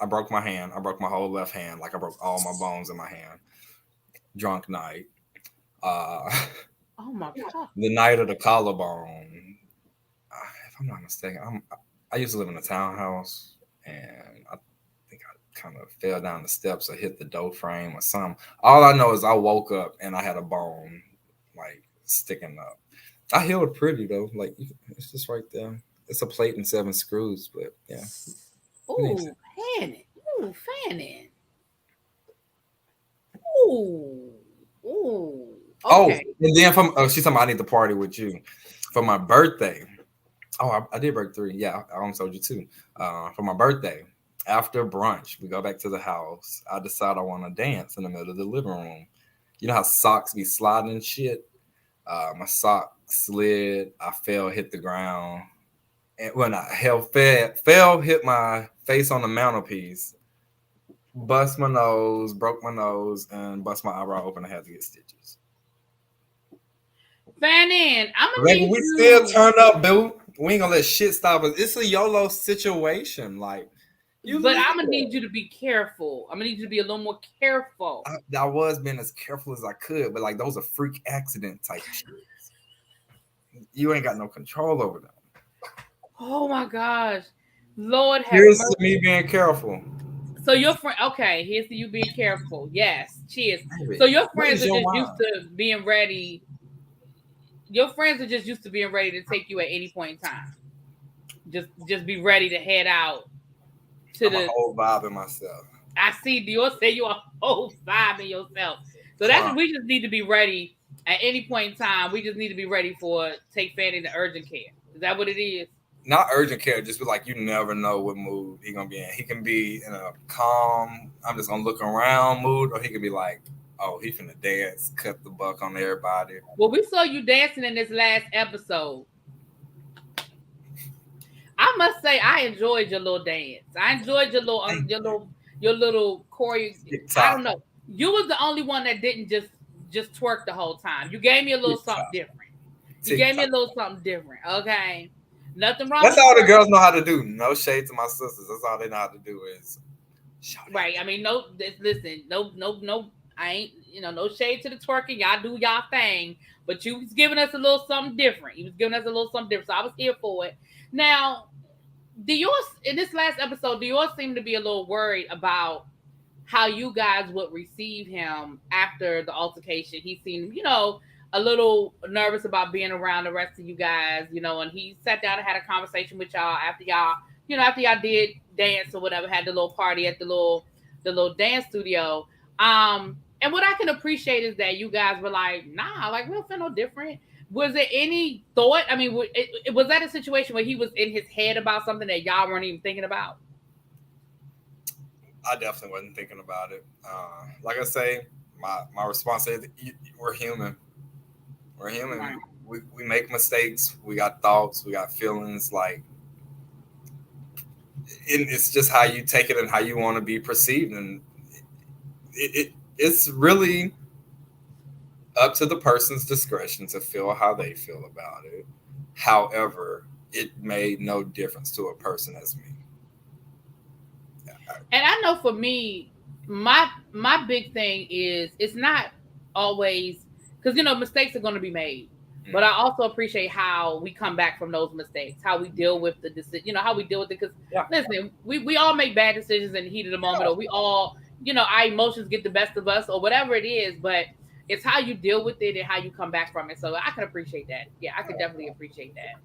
[SPEAKER 2] broke my hand. I broke my whole left hand. Like, I broke all my bones in my hand. Drunk night.
[SPEAKER 1] Oh my God.
[SPEAKER 2] The night of the collarbone. If I'm not mistaken, I used to live in a townhouse, and I think I kind of fell down the steps or hit the door frame or something. All I know is I woke up and I had a bone, like, sticking up. I healed pretty though. Like, it's just right there. It's a plate and 7 screws, but yeah.
[SPEAKER 1] Ooh, Fannon. Ooh, Fannon. Ooh. Okay.
[SPEAKER 2] Oh, and then she's talking about, I need to party with you for my birthday. Oh, I did break 3. Yeah, I almost told you 2. For my birthday, After brunch, we go back to the house. I decide I want to dance in the middle of the living room. You know how socks be sliding and shit? My sock slid. I fell, hit the ground. And when I fell, hit my face on the mantelpiece, bust my nose, broke my nose, and bust my eyebrow open. I had to get stitches.
[SPEAKER 1] Fannon, I'm gonna
[SPEAKER 2] Baby,
[SPEAKER 1] need
[SPEAKER 2] we
[SPEAKER 1] you.
[SPEAKER 2] still turn up, dude. We ain't gonna let shit stop us. It's a YOLO situation. Like, you
[SPEAKER 1] But
[SPEAKER 2] live.
[SPEAKER 1] I'm gonna need you to be careful. I'm gonna need you to be a little more careful.
[SPEAKER 2] I was being as careful as I could, but like those are freak accident type shit. You ain't got no control over them.
[SPEAKER 1] Oh my gosh, Lord have
[SPEAKER 2] Here's to
[SPEAKER 1] mercy.
[SPEAKER 2] me being careful.
[SPEAKER 1] So your friend, okay, here's to you being careful. Yes, cheers.
[SPEAKER 2] Baby,
[SPEAKER 1] So your
[SPEAKER 2] what
[SPEAKER 1] friends
[SPEAKER 2] is
[SPEAKER 1] are
[SPEAKER 2] your
[SPEAKER 1] just used
[SPEAKER 2] mind?
[SPEAKER 1] to being ready. Your friends are just used to being ready to take you at any point in time. Just be ready to head out to
[SPEAKER 2] I'm a
[SPEAKER 1] the.
[SPEAKER 2] whole vibe in myself.
[SPEAKER 1] I see Dior say you a whole vibe in yourself. So that's
[SPEAKER 2] Fine.
[SPEAKER 1] we just need to be ready at any point in time. We just need to be ready for take Fanny to urgent care. Is that what it is?
[SPEAKER 2] Not urgent care, just be like you never know what mood he gonna be in. He can be in a calm, I'm just gonna look around mood, or he could be like, oh, he finna dance, cut the buck on everybody.
[SPEAKER 1] Well, we saw you dancing in this last episode. I must say, I enjoyed your little dance. I enjoyed your little, your little choreo. I
[SPEAKER 2] TikTok,
[SPEAKER 1] don't know. You was the only one that didn't just twerk the whole time. You gave me a little something
[SPEAKER 2] TikTok,
[SPEAKER 1] different. You gave me
[SPEAKER 2] TikTok.
[SPEAKER 1] a little something different. Okay, nothing wrong
[SPEAKER 2] That's
[SPEAKER 1] with
[SPEAKER 2] all the
[SPEAKER 1] twerking.
[SPEAKER 2] girls know how to do. No shade to my sisters. That's all they know how to do is shout it.
[SPEAKER 1] Right. I mean, no. Listen, no. I ain't. No shade to the twerking. Y'all do y'all thing. But you was giving us a little something different. You was giving us a little something different. So I was here for it. Now, Dior, in this last episode, Dior seemed to be a little worried about how you guys would receive him after the altercation. He seemed, a little nervous about being around the rest of you guys, and he sat down and had a conversation with y'all after y'all did dance or whatever, had the little party at the little dance studio. And what I can appreciate is that you guys were like, nah, like we don't feel no different. Was there any thought? I mean, was that a situation where he was in his head about something that y'all weren't even thinking about?
[SPEAKER 2] I definitely wasn't thinking about it. Like I say, my response is we're human. We're human.
[SPEAKER 1] Right.
[SPEAKER 2] We make mistakes. We got thoughts. We got feelings. Like, it's just how you take it and how you want to be perceived. And it's really up to the person's discretion to feel how they feel about it. However, it made no difference to a person as me.
[SPEAKER 1] And I know for me, my big thing is it's not always because mistakes are going to be made. But I also appreciate how we come back from those mistakes, how we deal with the decision, how we deal with it. Because listen, we all make bad decisions in the heat of the moment, or we all, our emotions get the best of us, or whatever it is. But it's how you deal with it and how you come back from it. So I can appreciate that. Yeah, I can definitely appreciate that.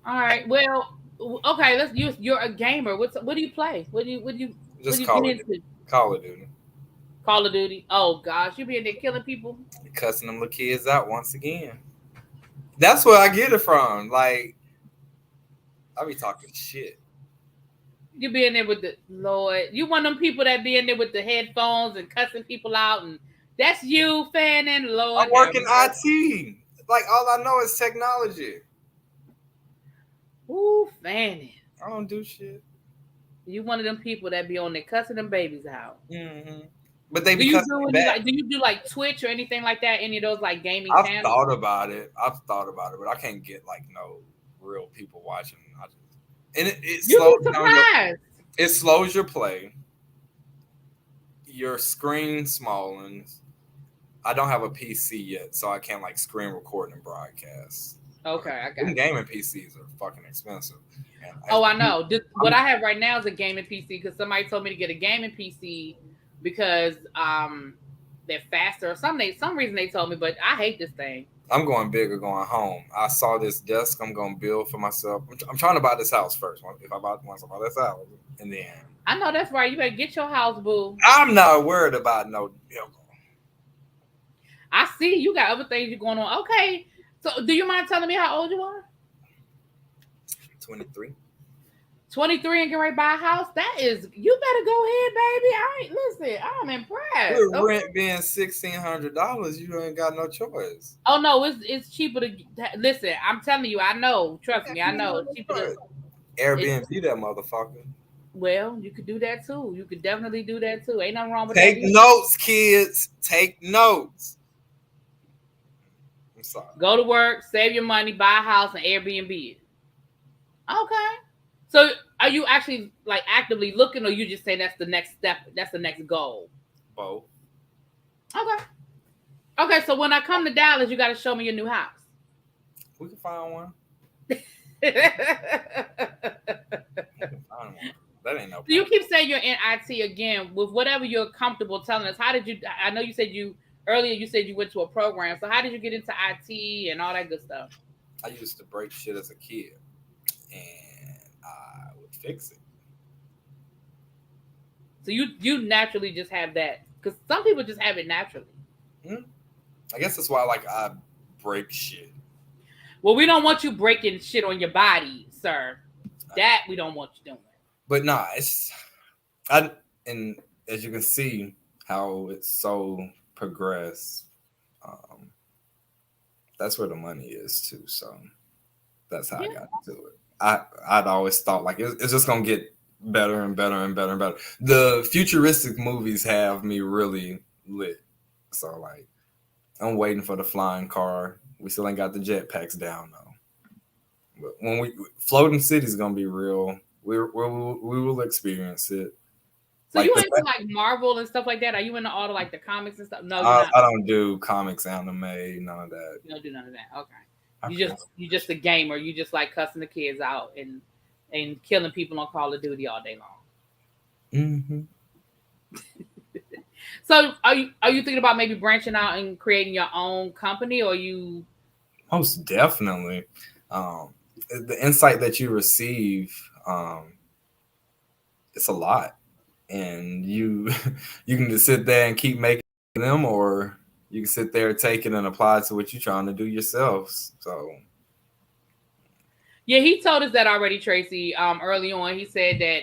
[SPEAKER 1] All right. Well, okay. Let's use. You're a gamer. What do you play? What do you
[SPEAKER 2] Just
[SPEAKER 1] get
[SPEAKER 2] Call it
[SPEAKER 1] into?
[SPEAKER 2] Call of Duty.
[SPEAKER 1] Call of Duty. Oh gosh, you be in there killing people.
[SPEAKER 2] Cussing them little kids out once again. That's where I get it from. Like, I be talking shit.
[SPEAKER 1] You be in there with the Lord. You one of them people that be in there with the headphones and cussing people out, and that's you, Fannon. Lord,
[SPEAKER 2] I work in IT. Like, all I know is technology.
[SPEAKER 1] Ooh, Fannon.
[SPEAKER 2] I don't do shit.
[SPEAKER 1] You one of them people that be on there cussing them babies out.
[SPEAKER 2] Mm-hmm. But they
[SPEAKER 1] Do
[SPEAKER 2] be
[SPEAKER 1] you
[SPEAKER 2] cussing
[SPEAKER 1] do
[SPEAKER 2] me
[SPEAKER 1] any
[SPEAKER 2] back.
[SPEAKER 1] do you do like Twitch or anything like that? Any of those like gaming
[SPEAKER 2] I've
[SPEAKER 1] channels?
[SPEAKER 2] thought about it, but I can't get like no real people watching. And it slows
[SPEAKER 1] You be
[SPEAKER 2] down
[SPEAKER 1] surprised.
[SPEAKER 2] it slows your play. Your screen smallens. I don't have a PC yet, so I can't like screen record and broadcast.
[SPEAKER 1] Okay, I got
[SPEAKER 2] Them
[SPEAKER 1] you.
[SPEAKER 2] gaming PCs are fucking expensive.
[SPEAKER 1] I know. What I have right now is a gaming PC because somebody told me to get a gaming PC because they're faster or some reason they told me, but I hate this thing.
[SPEAKER 2] I'm going big or going home. I saw this desk I'm going to build for myself. I'm trying to buy this house first. Once I buy this house, and then
[SPEAKER 1] I know that's right. You better get your house, boo.
[SPEAKER 2] I'm not worried about no.
[SPEAKER 1] I see you got other things you're going on. Okay, so do you mind telling me how old you are?
[SPEAKER 2] 23.
[SPEAKER 1] 23 and get ready to buy a house. That is, you better go ahead, baby. Listen. I'm impressed.
[SPEAKER 2] With
[SPEAKER 1] Okay.
[SPEAKER 2] rent being $1,600, you ain't got no choice.
[SPEAKER 1] Oh no, it's cheaper to listen. I'm telling you, I know. Trust me, I know. It's cheaper to
[SPEAKER 2] Airbnb that motherfucker.
[SPEAKER 1] well, you could do that too. You could definitely do that too. Ain't nothing wrong with
[SPEAKER 2] Take
[SPEAKER 1] that.
[SPEAKER 2] notes, kids. Take notes. I'm sorry.
[SPEAKER 1] Go to work, save your money, buy a house, and Airbnb it. Okay. So, are you actually like actively looking, or you just say that's the next step? That's the next goal.
[SPEAKER 2] Both.
[SPEAKER 1] Okay. Okay. So when I come to Dallas, you got to show me your new house.
[SPEAKER 2] We can find one. That ain't no problem.
[SPEAKER 1] You keep saying you're in IT again with whatever you're comfortable telling us. How did you? I know you said earlier you said you went to a program. So how did you get into IT and all that good stuff?
[SPEAKER 2] I used to break shit as a kid, and I would fix it.
[SPEAKER 1] So you naturally just have that, because some people just have it naturally.
[SPEAKER 2] I guess that's why I break shit.
[SPEAKER 1] Well, we don't want you breaking shit on your body, sir. That we don't want you doing.
[SPEAKER 2] But nah, and as you can see how it's so progressed, that's where the money is too. So that's how I got into it. I'd always thought it's just gonna get better and better and better and better. The futuristic movies have me really lit. So I'm waiting for the flying car. We still ain't got the jetpacks down though. But when floating city is gonna be real. We will experience it.
[SPEAKER 1] So you into Marvel and stuff like that? Are you into all the comics and stuff? No, you're not.
[SPEAKER 2] I don't do comics, anime, none of that.
[SPEAKER 1] You don't do none of that. Okay. You just a gamer. You just like cussing the kids out and killing people on Call of Duty all day long.
[SPEAKER 2] Mm-hmm.
[SPEAKER 1] So are you thinking about maybe branching out and creating your own company, or you?
[SPEAKER 2] Most definitely. The insight that you receive, it's a lot, and you can just sit there and keep making them, or you can sit there, take it, and apply it to what you're trying to do yourself. So
[SPEAKER 1] yeah, he told us that already, Tracy. Early on, he said that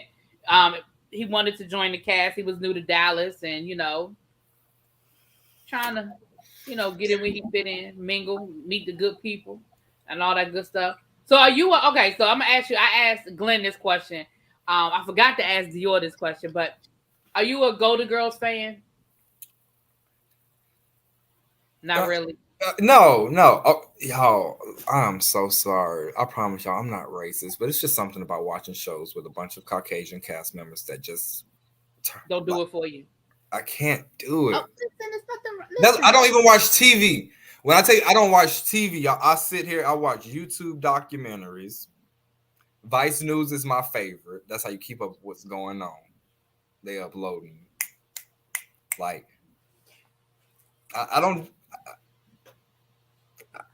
[SPEAKER 1] he wanted to join the cast. He was new to Dallas, and trying to get in where he fit in, mingle, meet the good people, and all that good stuff. So are you okay? So I'm gonna ask you. I asked Glenn this question. I forgot to ask Dior this question, but are you a Golden Girls fan? Not really.
[SPEAKER 2] No. Oh, y'all, I'm so sorry. I promise y'all, I'm not racist, but it's just something about watching shows with a bunch of Caucasian cast members that just
[SPEAKER 1] don't do it for you.
[SPEAKER 2] I can't do it.
[SPEAKER 1] Oh, listen,
[SPEAKER 2] I don't even watch TV. When I tell you I don't watch TV, y'all, I sit here, I watch YouTube documentaries. Vice News is my favorite. That's how you keep up with what's going on. They uploading. I don't.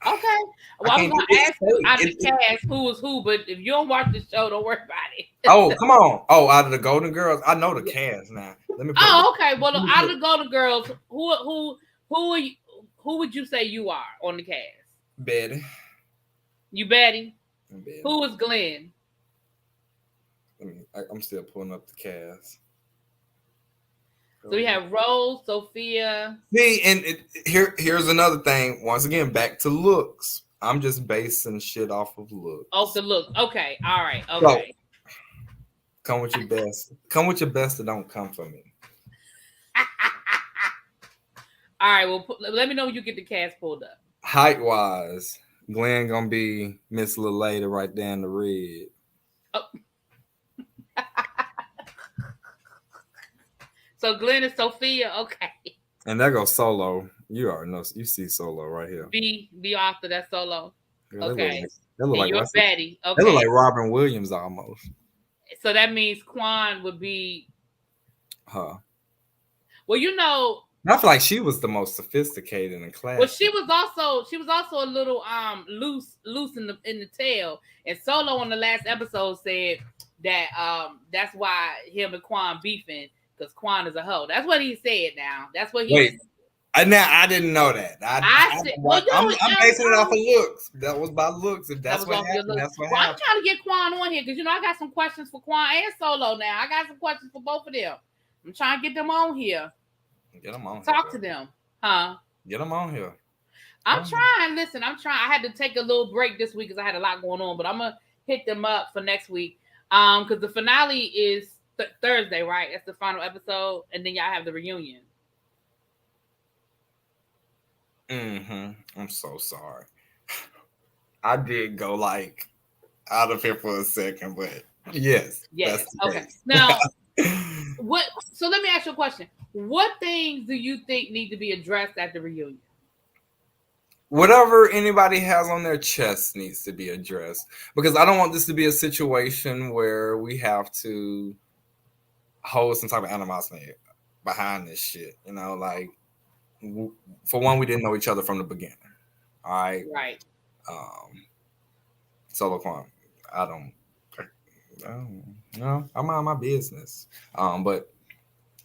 [SPEAKER 1] Okay. Well, I was going to ask you out of the cast who was who, but if you don't watch the show, don't worry about it.
[SPEAKER 2] Oh, come on. Oh, out of the Golden Girls, I know the cast now. Let me.
[SPEAKER 1] Okay. Well, out of the Golden Girls, who would you say you are on the cast?
[SPEAKER 2] Betty.
[SPEAKER 1] You Betty?
[SPEAKER 2] Betty.
[SPEAKER 1] Who was Glenn?
[SPEAKER 2] I'm still pulling up the cast.
[SPEAKER 1] So you have Rose, Sophia.
[SPEAKER 2] See, and here's another thing. Once again, back to looks. I'm just basing shit off of looks.
[SPEAKER 1] Off the look. Okay. All right. Okay.
[SPEAKER 2] So, come with your best. Come with your best, or don't come for me.
[SPEAKER 1] All right. Well, let me know when you get the cast pulled up.
[SPEAKER 2] Height wise, Glenn gonna be Miss Little Lady right there in the red.
[SPEAKER 1] Oh. So Glenn is Sophia, okay.
[SPEAKER 2] And that goes Solo. You already know. You see Solo right here.
[SPEAKER 1] B after that Solo.
[SPEAKER 2] Girl,
[SPEAKER 1] okay.
[SPEAKER 2] That look like
[SPEAKER 1] you're Betty. Okay.
[SPEAKER 2] They look like Robin Williams almost.
[SPEAKER 1] So that means Quan would be
[SPEAKER 2] her.
[SPEAKER 1] Well,
[SPEAKER 2] I feel like she was the most sophisticated in class.
[SPEAKER 1] Well, she was also a little loose in the tail. And Solo on the last episode said that that's why him and Quan beefing, because Quan is a hoe. That's what he said now. That's what he
[SPEAKER 2] Wait, I didn't know that.
[SPEAKER 1] I said, well,
[SPEAKER 2] I'm basing it off of looks. That was by looks. If
[SPEAKER 1] that
[SPEAKER 2] that's
[SPEAKER 1] was
[SPEAKER 2] what
[SPEAKER 1] off your
[SPEAKER 2] happened,
[SPEAKER 1] look.
[SPEAKER 2] that's what
[SPEAKER 1] Well, I'm
[SPEAKER 2] happened.
[SPEAKER 1] trying to get Quan on here because I got some questions for Quan and Solo now. I got some questions for both of them. I'm trying to get them on here.
[SPEAKER 2] Get them on.
[SPEAKER 1] Talk to them, huh?
[SPEAKER 2] Get them on here.
[SPEAKER 1] I'm trying. Listen, I'm trying. I had to take a little break this week because I had a lot going on, but I'm gonna hit them up for next week. Because the finale is Thursday, right? That's the final episode, and then y'all have the reunion.
[SPEAKER 2] I'm so sorry. I did go like out of here for a second, but yes.
[SPEAKER 1] Yes. Okay.
[SPEAKER 2] Case.
[SPEAKER 1] Now, what? So let me ask you a question. What things do you think need to be addressed at the reunion?
[SPEAKER 2] Whatever anybody has on their chest needs to be addressed, because I don't want this to be a situation where we have to hold some type of animosity behind this shit. Like, for one, we didn't know each other from the beginning. All right.
[SPEAKER 1] Right.
[SPEAKER 2] Solo Quan, I don't know. I mind my business. But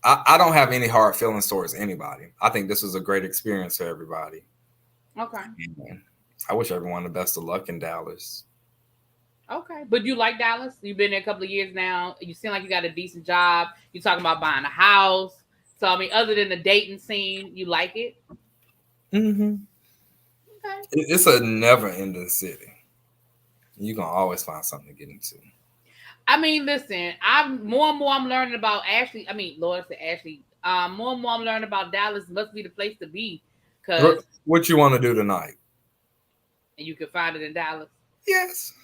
[SPEAKER 2] I don't have any hard feelings towards anybody. I think this was a great experience for everybody.
[SPEAKER 1] Okay.
[SPEAKER 2] And I wish everyone the best of luck in Dallas.
[SPEAKER 1] Okay. But you like Dallas? You've been there a couple of years now. You seem like you got a decent job. You're talking about buying a house. So, I mean, other than the dating scene, you like it?
[SPEAKER 2] Mm-hmm. Okay. It's a never-ending city. You're going to always find something to get into.
[SPEAKER 1] I mean, listen, I'm learning about Ashley. I mean, Lord said Ashley. More and more I'm learning about Dallas. Must be the place to be. Cause
[SPEAKER 2] what you want to do tonight?
[SPEAKER 1] And you can find it in Dallas.
[SPEAKER 2] Yes.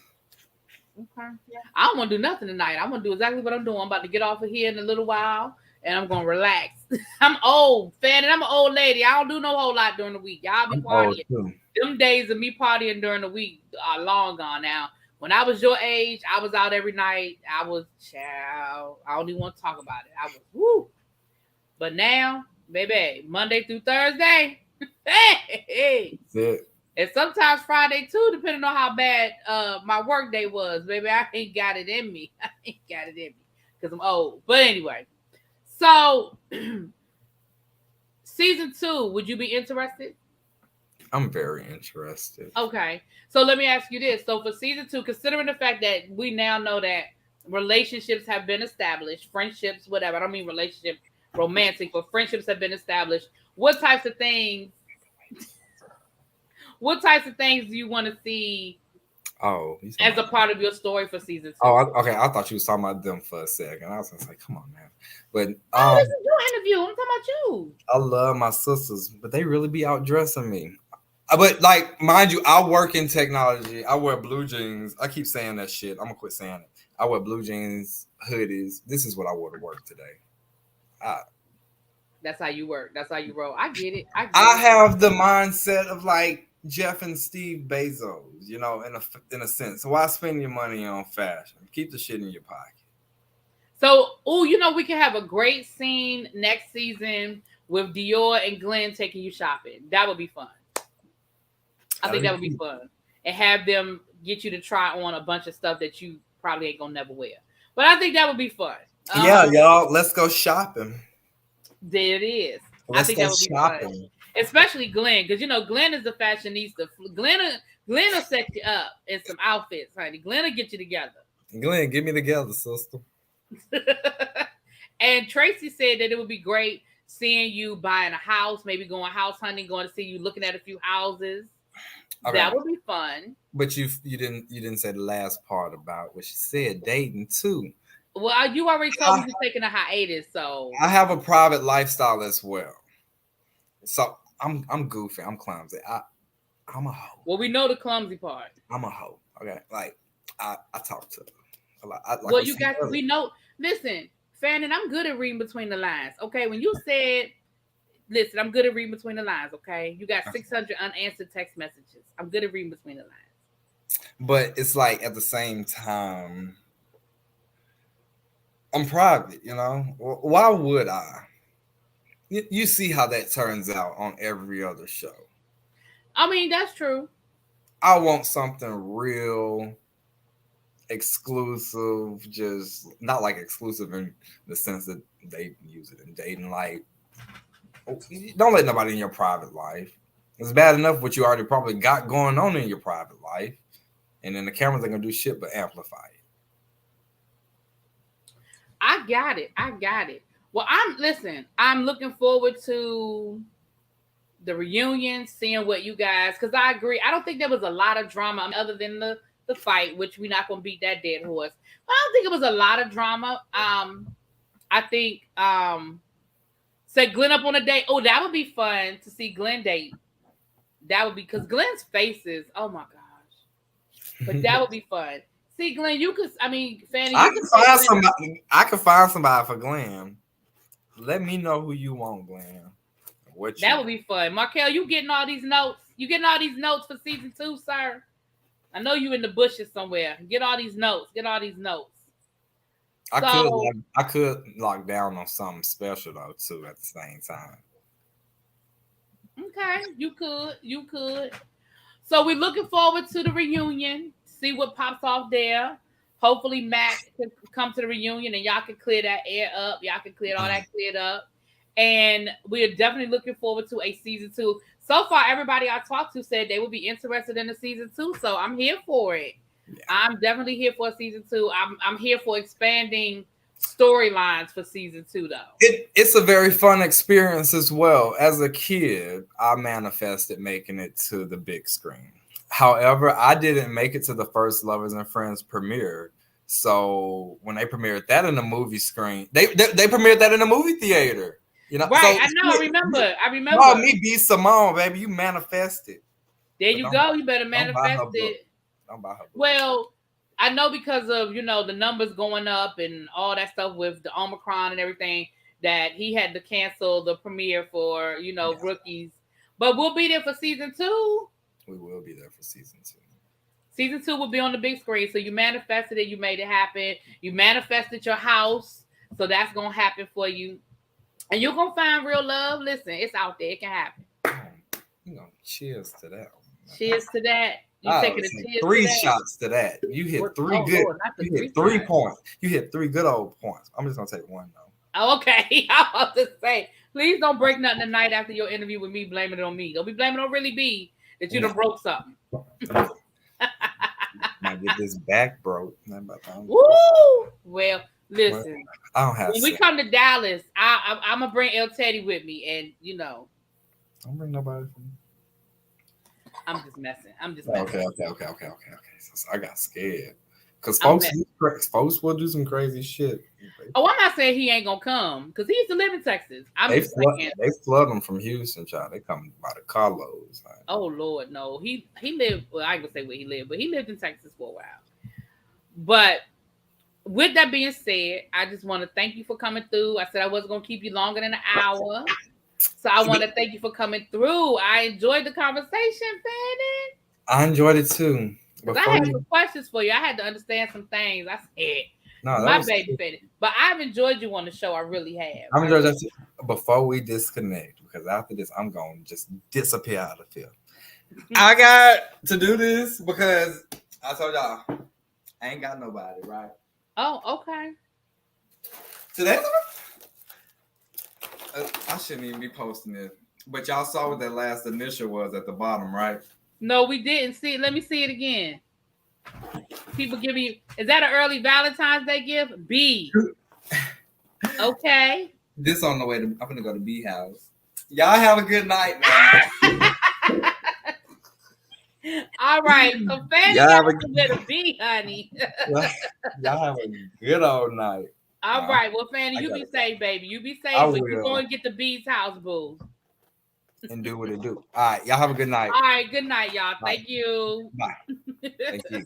[SPEAKER 1] Okay. Yeah. I don't want to do nothing tonight. I'm gonna do exactly what I'm doing. I'm about to get off of here in a little while, and I'm gonna relax. I'm old, Fannon. I'm an old lady. I don't do no whole lot during the week. Y'all be partying. Them days of me partying during the week are long gone now. When I was your age, I was out every night. I was child. I don't even want to talk about it. I was woo. But now, baby, Monday through Thursday. Hey.
[SPEAKER 2] That's it.
[SPEAKER 1] And sometimes Friday too, depending on how bad my work day was. Baby, I ain't got it in me. I ain't got it in me because I'm old. But anyway, so season 2, would you be interested?
[SPEAKER 2] I'm very interested.
[SPEAKER 1] Okay. So let me ask you this. So for season 2, considering the fact that we now know that relationships have been established, friendships, whatever. I don't mean relationship romantic, but friendships have been established. What types of things do you want to see as a part of your story for season 2?
[SPEAKER 2] Oh, okay. I thought you was talking about them for a second. I was gonna say, come on, man. But
[SPEAKER 1] this is your interview. I'm talking about you.
[SPEAKER 2] I love my sisters, but they really be outdressing me. But like, mind you, I work in technology. I wear blue jeans. I keep saying that shit. I'm gonna quit saying it. I wear blue jeans, hoodies. This is what I wore to work today.
[SPEAKER 1] That's how you work. That's how you roll. I get it.
[SPEAKER 2] I have the mindset of like Jeff and Steve Bezos, in a sense. So why spend your money on fashion? Keep the shit in your pocket.
[SPEAKER 1] So, we can have a great scene next season with Dior and Glenn taking you shopping. That would be fun. I think that would be fun. And have them get you to try on a bunch of stuff that you probably ain't gonna never wear. But I think that would be fun.
[SPEAKER 2] Yeah, y'all, let's go shopping.
[SPEAKER 1] There it is.
[SPEAKER 2] Let's
[SPEAKER 1] I think that would be fun. Especially Glenn, because Glenn is the fashionista. Glenn will set you up in some outfits, honey. Glenn will get you together.
[SPEAKER 2] Glenn, get me together, sister.
[SPEAKER 1] And Tracy said that it would be great seeing you buying a house, maybe going house hunting, going to see you looking at a few houses. Okay. That would be fun.
[SPEAKER 2] But you didn't say the last part about what she said, dating too.
[SPEAKER 1] Well, you already told me you're taking a hiatus, so
[SPEAKER 2] I have a private lifestyle as well. So I'm goofy. I'm clumsy. I'm a hoe.
[SPEAKER 1] Well, we know the clumsy part.
[SPEAKER 2] I'm a hoe. Okay, like I talk to a lot.
[SPEAKER 1] We know. Listen, Fannon, I'm good at reading between the lines. Okay, when you said, listen, I'm good at reading between the lines. Okay, you got 600 unanswered text messages. I'm good at reading between the lines.
[SPEAKER 2] But it's like at the same time, I'm private. Why would I? You see how that turns out on every other show.
[SPEAKER 1] I mean, that's true.
[SPEAKER 2] I want something real exclusive, just not like exclusive in the sense that they use it in dating. Like, Don't let nobody in your private life. It's bad enough what you already probably got going on in your private life, and then the cameras ain't gonna do shit but amplify it.
[SPEAKER 1] I got it. Well, I'm looking forward to the reunion, seeing what you guys, because I agree. I don't think there was a lot of drama other than the fight, which we're not gonna beat that dead horse. But I don't think it was a lot of drama. I think set Glenn up on a date. Oh, that would be fun to see Glenn date. That would be, because Glenn's faces. Oh my gosh. But that would be fun. See, Glenn, Fanny,
[SPEAKER 2] I can find somebody. I can find somebody for Glenn. Let me know who you want, Glenn.
[SPEAKER 1] That would be fun. Markel, you getting all these notes? You getting all these notes for season 2, sir? I know you in the bushes somewhere. Get all these notes.
[SPEAKER 2] I could lock down on something special though too at the same time.
[SPEAKER 1] Okay, you could. So we're looking forward to the reunion. See what pops off there. Hopefully Matt can come to the reunion and y'all can clear that air up. Y'all can clear all that cleared up. And we're definitely looking forward to a season 2. So far, everybody I talked to said they would be interested in the season 2. So I'm here for it. Yeah. I'm definitely here for season 2. I'm here for expanding storylines for season 2, though.
[SPEAKER 2] It's a very fun experience as well. As a kid, I manifested making it to the big screen. However, I didn't make it to the first Lovers and Friends premiere. So when they premiered that in the movie screen, they premiered that in the movie theater. You know,
[SPEAKER 1] right?
[SPEAKER 2] So,
[SPEAKER 1] I know. I remember.
[SPEAKER 2] Oh, me be Simone, baby. You manifested.
[SPEAKER 1] There you go. You better manifest it.
[SPEAKER 2] Don't buy her book.
[SPEAKER 1] Well, I know because of the numbers going up and all that stuff with the Omicron and everything, that he had to cancel the premiere for Rookies. But we'll be there for season 2.
[SPEAKER 2] We will be there for season 2.
[SPEAKER 1] Season 2 will be on the big screen. So you manifested it. You made it happen. You manifested your house. So that's going to happen for you. And you're going to find real love. Listen, it's out there. It can happen.
[SPEAKER 2] Cheers to that.
[SPEAKER 1] Cheers to that. You taking a cheers
[SPEAKER 2] 3
[SPEAKER 1] to that?
[SPEAKER 2] shots to that. You hit 3 good.
[SPEAKER 1] Lord,
[SPEAKER 2] you hit 3 points. You hit 3 good old points. I'm just going to take 1, though.
[SPEAKER 1] Oh, okay. I was to say, please don't break nothing tonight after your interview with me blaming it on me. Don't be blaming it on ReallyB that you done broke something.
[SPEAKER 2] Might get this back broke.
[SPEAKER 1] Woo! Well, listen.
[SPEAKER 2] I don't have
[SPEAKER 1] when we come to Dallas, I'm gonna bring El Teddy with me, and
[SPEAKER 2] don't bring nobody from me.
[SPEAKER 1] I'm just messing.
[SPEAKER 2] Okay. So I got scared because folks will do some crazy shit.
[SPEAKER 1] Oh, I'm not saying he ain't gonna come because he used to live in Texas.
[SPEAKER 2] They flood them from Houston, child. They come by the carloads. Like.
[SPEAKER 1] Oh Lord, no. He lived. Well, I ain't gonna say where he lived, but he lived in Texas for a while. But with that being said, I just want to thank you for coming through. I said I wasn't gonna keep you longer than an hour, so I want to thank you for coming through. I enjoyed the conversation, Fannon.
[SPEAKER 2] I enjoyed it too.
[SPEAKER 1] Because I had some questions for you. I had to understand some things. I said, my baby Fannon. But I've enjoyed you on the show. I really have.
[SPEAKER 2] I've enjoyed that too. Before we disconnect, because after this, I'm going to just disappear out of here. I got to do this because I told y'all, I ain't got nobody, right?
[SPEAKER 1] Oh, okay.
[SPEAKER 2] Today, I shouldn't even be posting this. But y'all saw what that last initial was at the bottom, right?
[SPEAKER 1] No, we didn't see it. Let me see it again. People give you, is that an early Valentine's Day gift? B. Okay.
[SPEAKER 2] This on the way to, I'm going to go to B house. Y'all have a good night, man.
[SPEAKER 1] All right. So Fanny got to get a B, honey.
[SPEAKER 2] Y'all have a good old night.
[SPEAKER 1] All right. Well, Fanny, you be safe, baby. You be safe. But you go and get the B's house, boo.
[SPEAKER 2] And do what it do. All right. Y'all have a good night.
[SPEAKER 1] All right. Good night, y'all. Bye. Thank you.
[SPEAKER 2] Bye. Thank you.